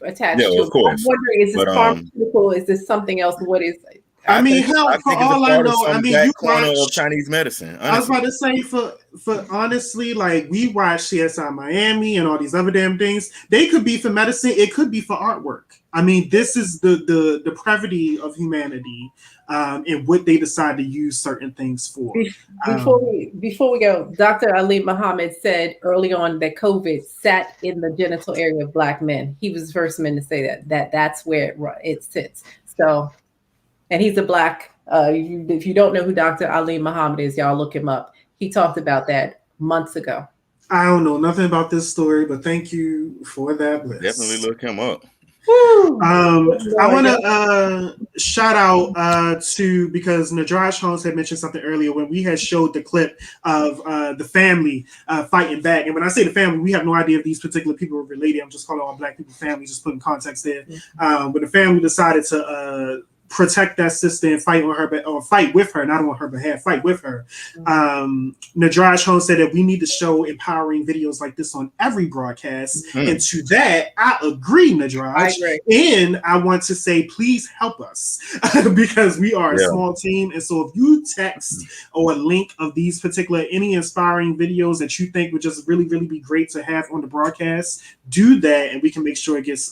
attached to it. Of course. I'm wondering, is this pharmaceutical? Is this something else? What is it? For all I know, you corner of Chinese medicine. Honestly. I was about to say, for honestly, like we watch CSI Miami and all these other damn things. They could be for medicine. It could be for artwork. I mean, this is the depravity of humanity, and what they decide to use certain things for. Before we go, Dr. Ali Muhammad said early on that COVID sat in the genital area of Black men. He was the first man to say that's where it sits. So, and he's a Black. If you don't know who Dr. Ali Muhammad is, y'all look him up. He talked about that months ago. I don't know nothing about this story, but thank you for that list. Definitely look him up. I want to shout out to, because Nadraj Holmes had mentioned something earlier when we had showed the clip of the family fighting back. And when I say the family, we have no idea if these particular people were related. I'm just calling all Black people family, just putting context there. But the family decided to protect that sister and fight on her, or fight with her, not on her behalf, fight with her. Nadraj Holmes said that we need to show empowering videos like this on every broadcast. And to that, I agree, Nadraj. I agree. And I want to say, please help us because we are a small team. And so if you text or a link of these particular, any inspiring videos that you think would just really, really be great to have on the broadcast, do that and we can make sure it gets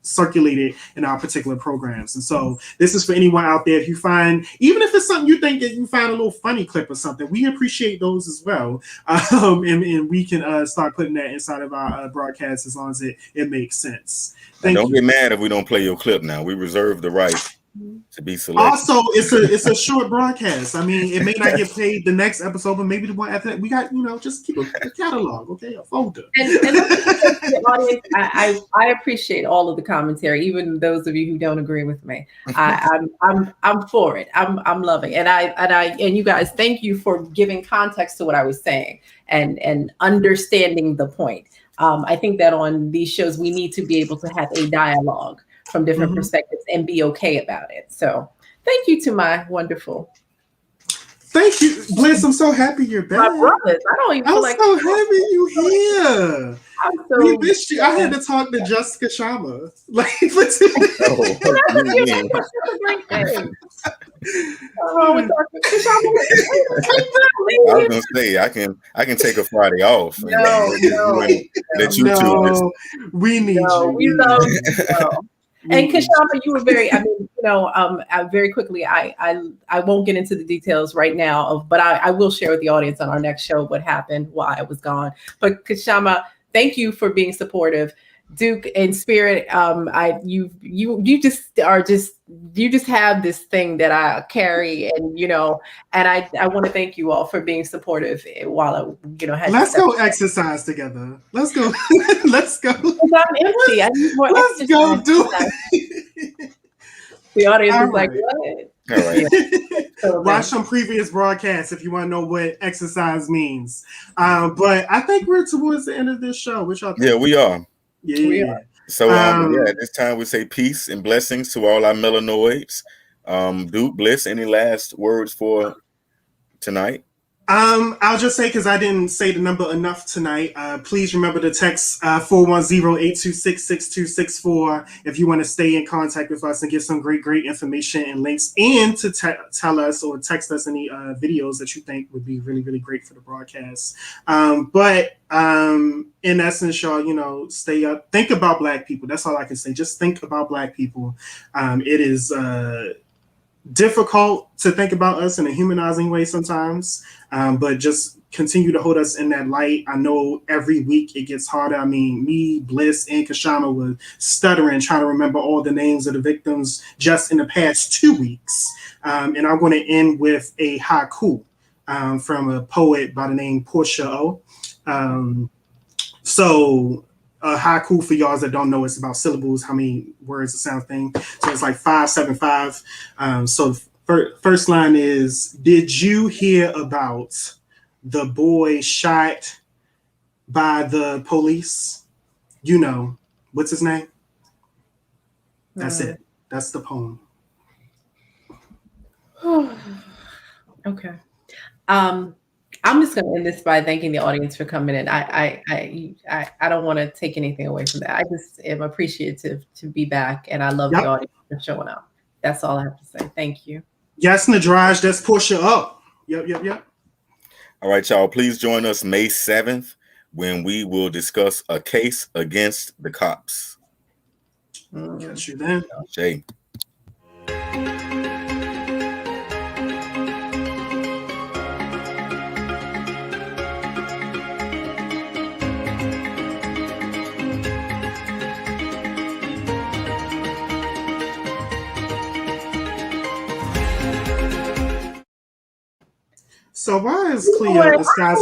circulated in our particular programs. And so this is for anyone out there. If you find, even if it's something you think that you find a little funny clip or something, we appreciate those as well. And we can start putting that inside of our broadcast as long as it makes sense. Don't get mad if we don't play your clip now. We reserve the right to be selected. Also, it's a short broadcast. I mean, it may not get paid the next episode, but maybe the one after that. We got, just keep a catalog, okay, a folder. And the audience, I appreciate all of the commentary, even those of you who don't agree with me. I'm for it. I'm loving, and you guys, thank you for giving context to what I was saying and understanding the point. I think that on these shows we need to be able to have a dialogue from different perspectives and be okay about it. So thank you to my wonderful. Thank you, Bliss. I'm so happy you're back. My brothers. I don't even feel like I'm so happy you here. We missed you. I had to talk to Jessica Sharma. I was gonna say I can take a Friday off. We need you. We love you. And Kashama, you were very, very quickly, I won't get into the details right now, but I will share with the audience on our next show what happened while I was gone. But Kashama, thank you for being supportive. Duke and Spirit, you just have this thing that I carry, and I want to thank you all for being supportive while I had. Let's go exercise together. Let's go. Let's go. I'm empty. I need more. Let's go do it. The audience is like, what? All right. Watch some previous broadcasts if you want to know what exercise means. But I think we're towards the end of this show. Which y'all think? Yeah, we are. Yeah. So at this time we say peace and blessings to all our melanoids. Duke, Bliss, any last words for tonight? I'll just say, because I didn't say the number enough tonight, please remember to text 410-826-6264 if you want to stay in contact with us and get some great information and links, and to tell us or text us any videos that you think would be really, really great for the broadcast. But in essence, y'all, stay up. Think about Black people. That's all I can say. Just think about Black people. It is difficult to think about us in a humanizing way sometimes, but just continue to hold us in that light. I know every week it gets harder. I mean, me, Bliss, and Kashama were stuttering trying to remember all the names of the victims just in the past 2 weeks. And I'm going to end with a haiku from a poet by the name Portia O. So a haiku, for y'all that don't know, it's about syllables, how many words a sound thing. So it's like 575. So first line is, did you hear about the boy shot by the police? What's his name? That's it. That's the poem. Okay. I'm just going to end this by thanking the audience for coming in. I don't want to take anything away from that. I just am appreciative to be back, and I love the audience for showing up. That's all I have to say. Thank you. Yes, Nadraj, that's Portia up. Yep. All right, y'all. Please join us May 7th when we will discuss a case against the cops. Catch you then. Jay. So why is Cleo disguising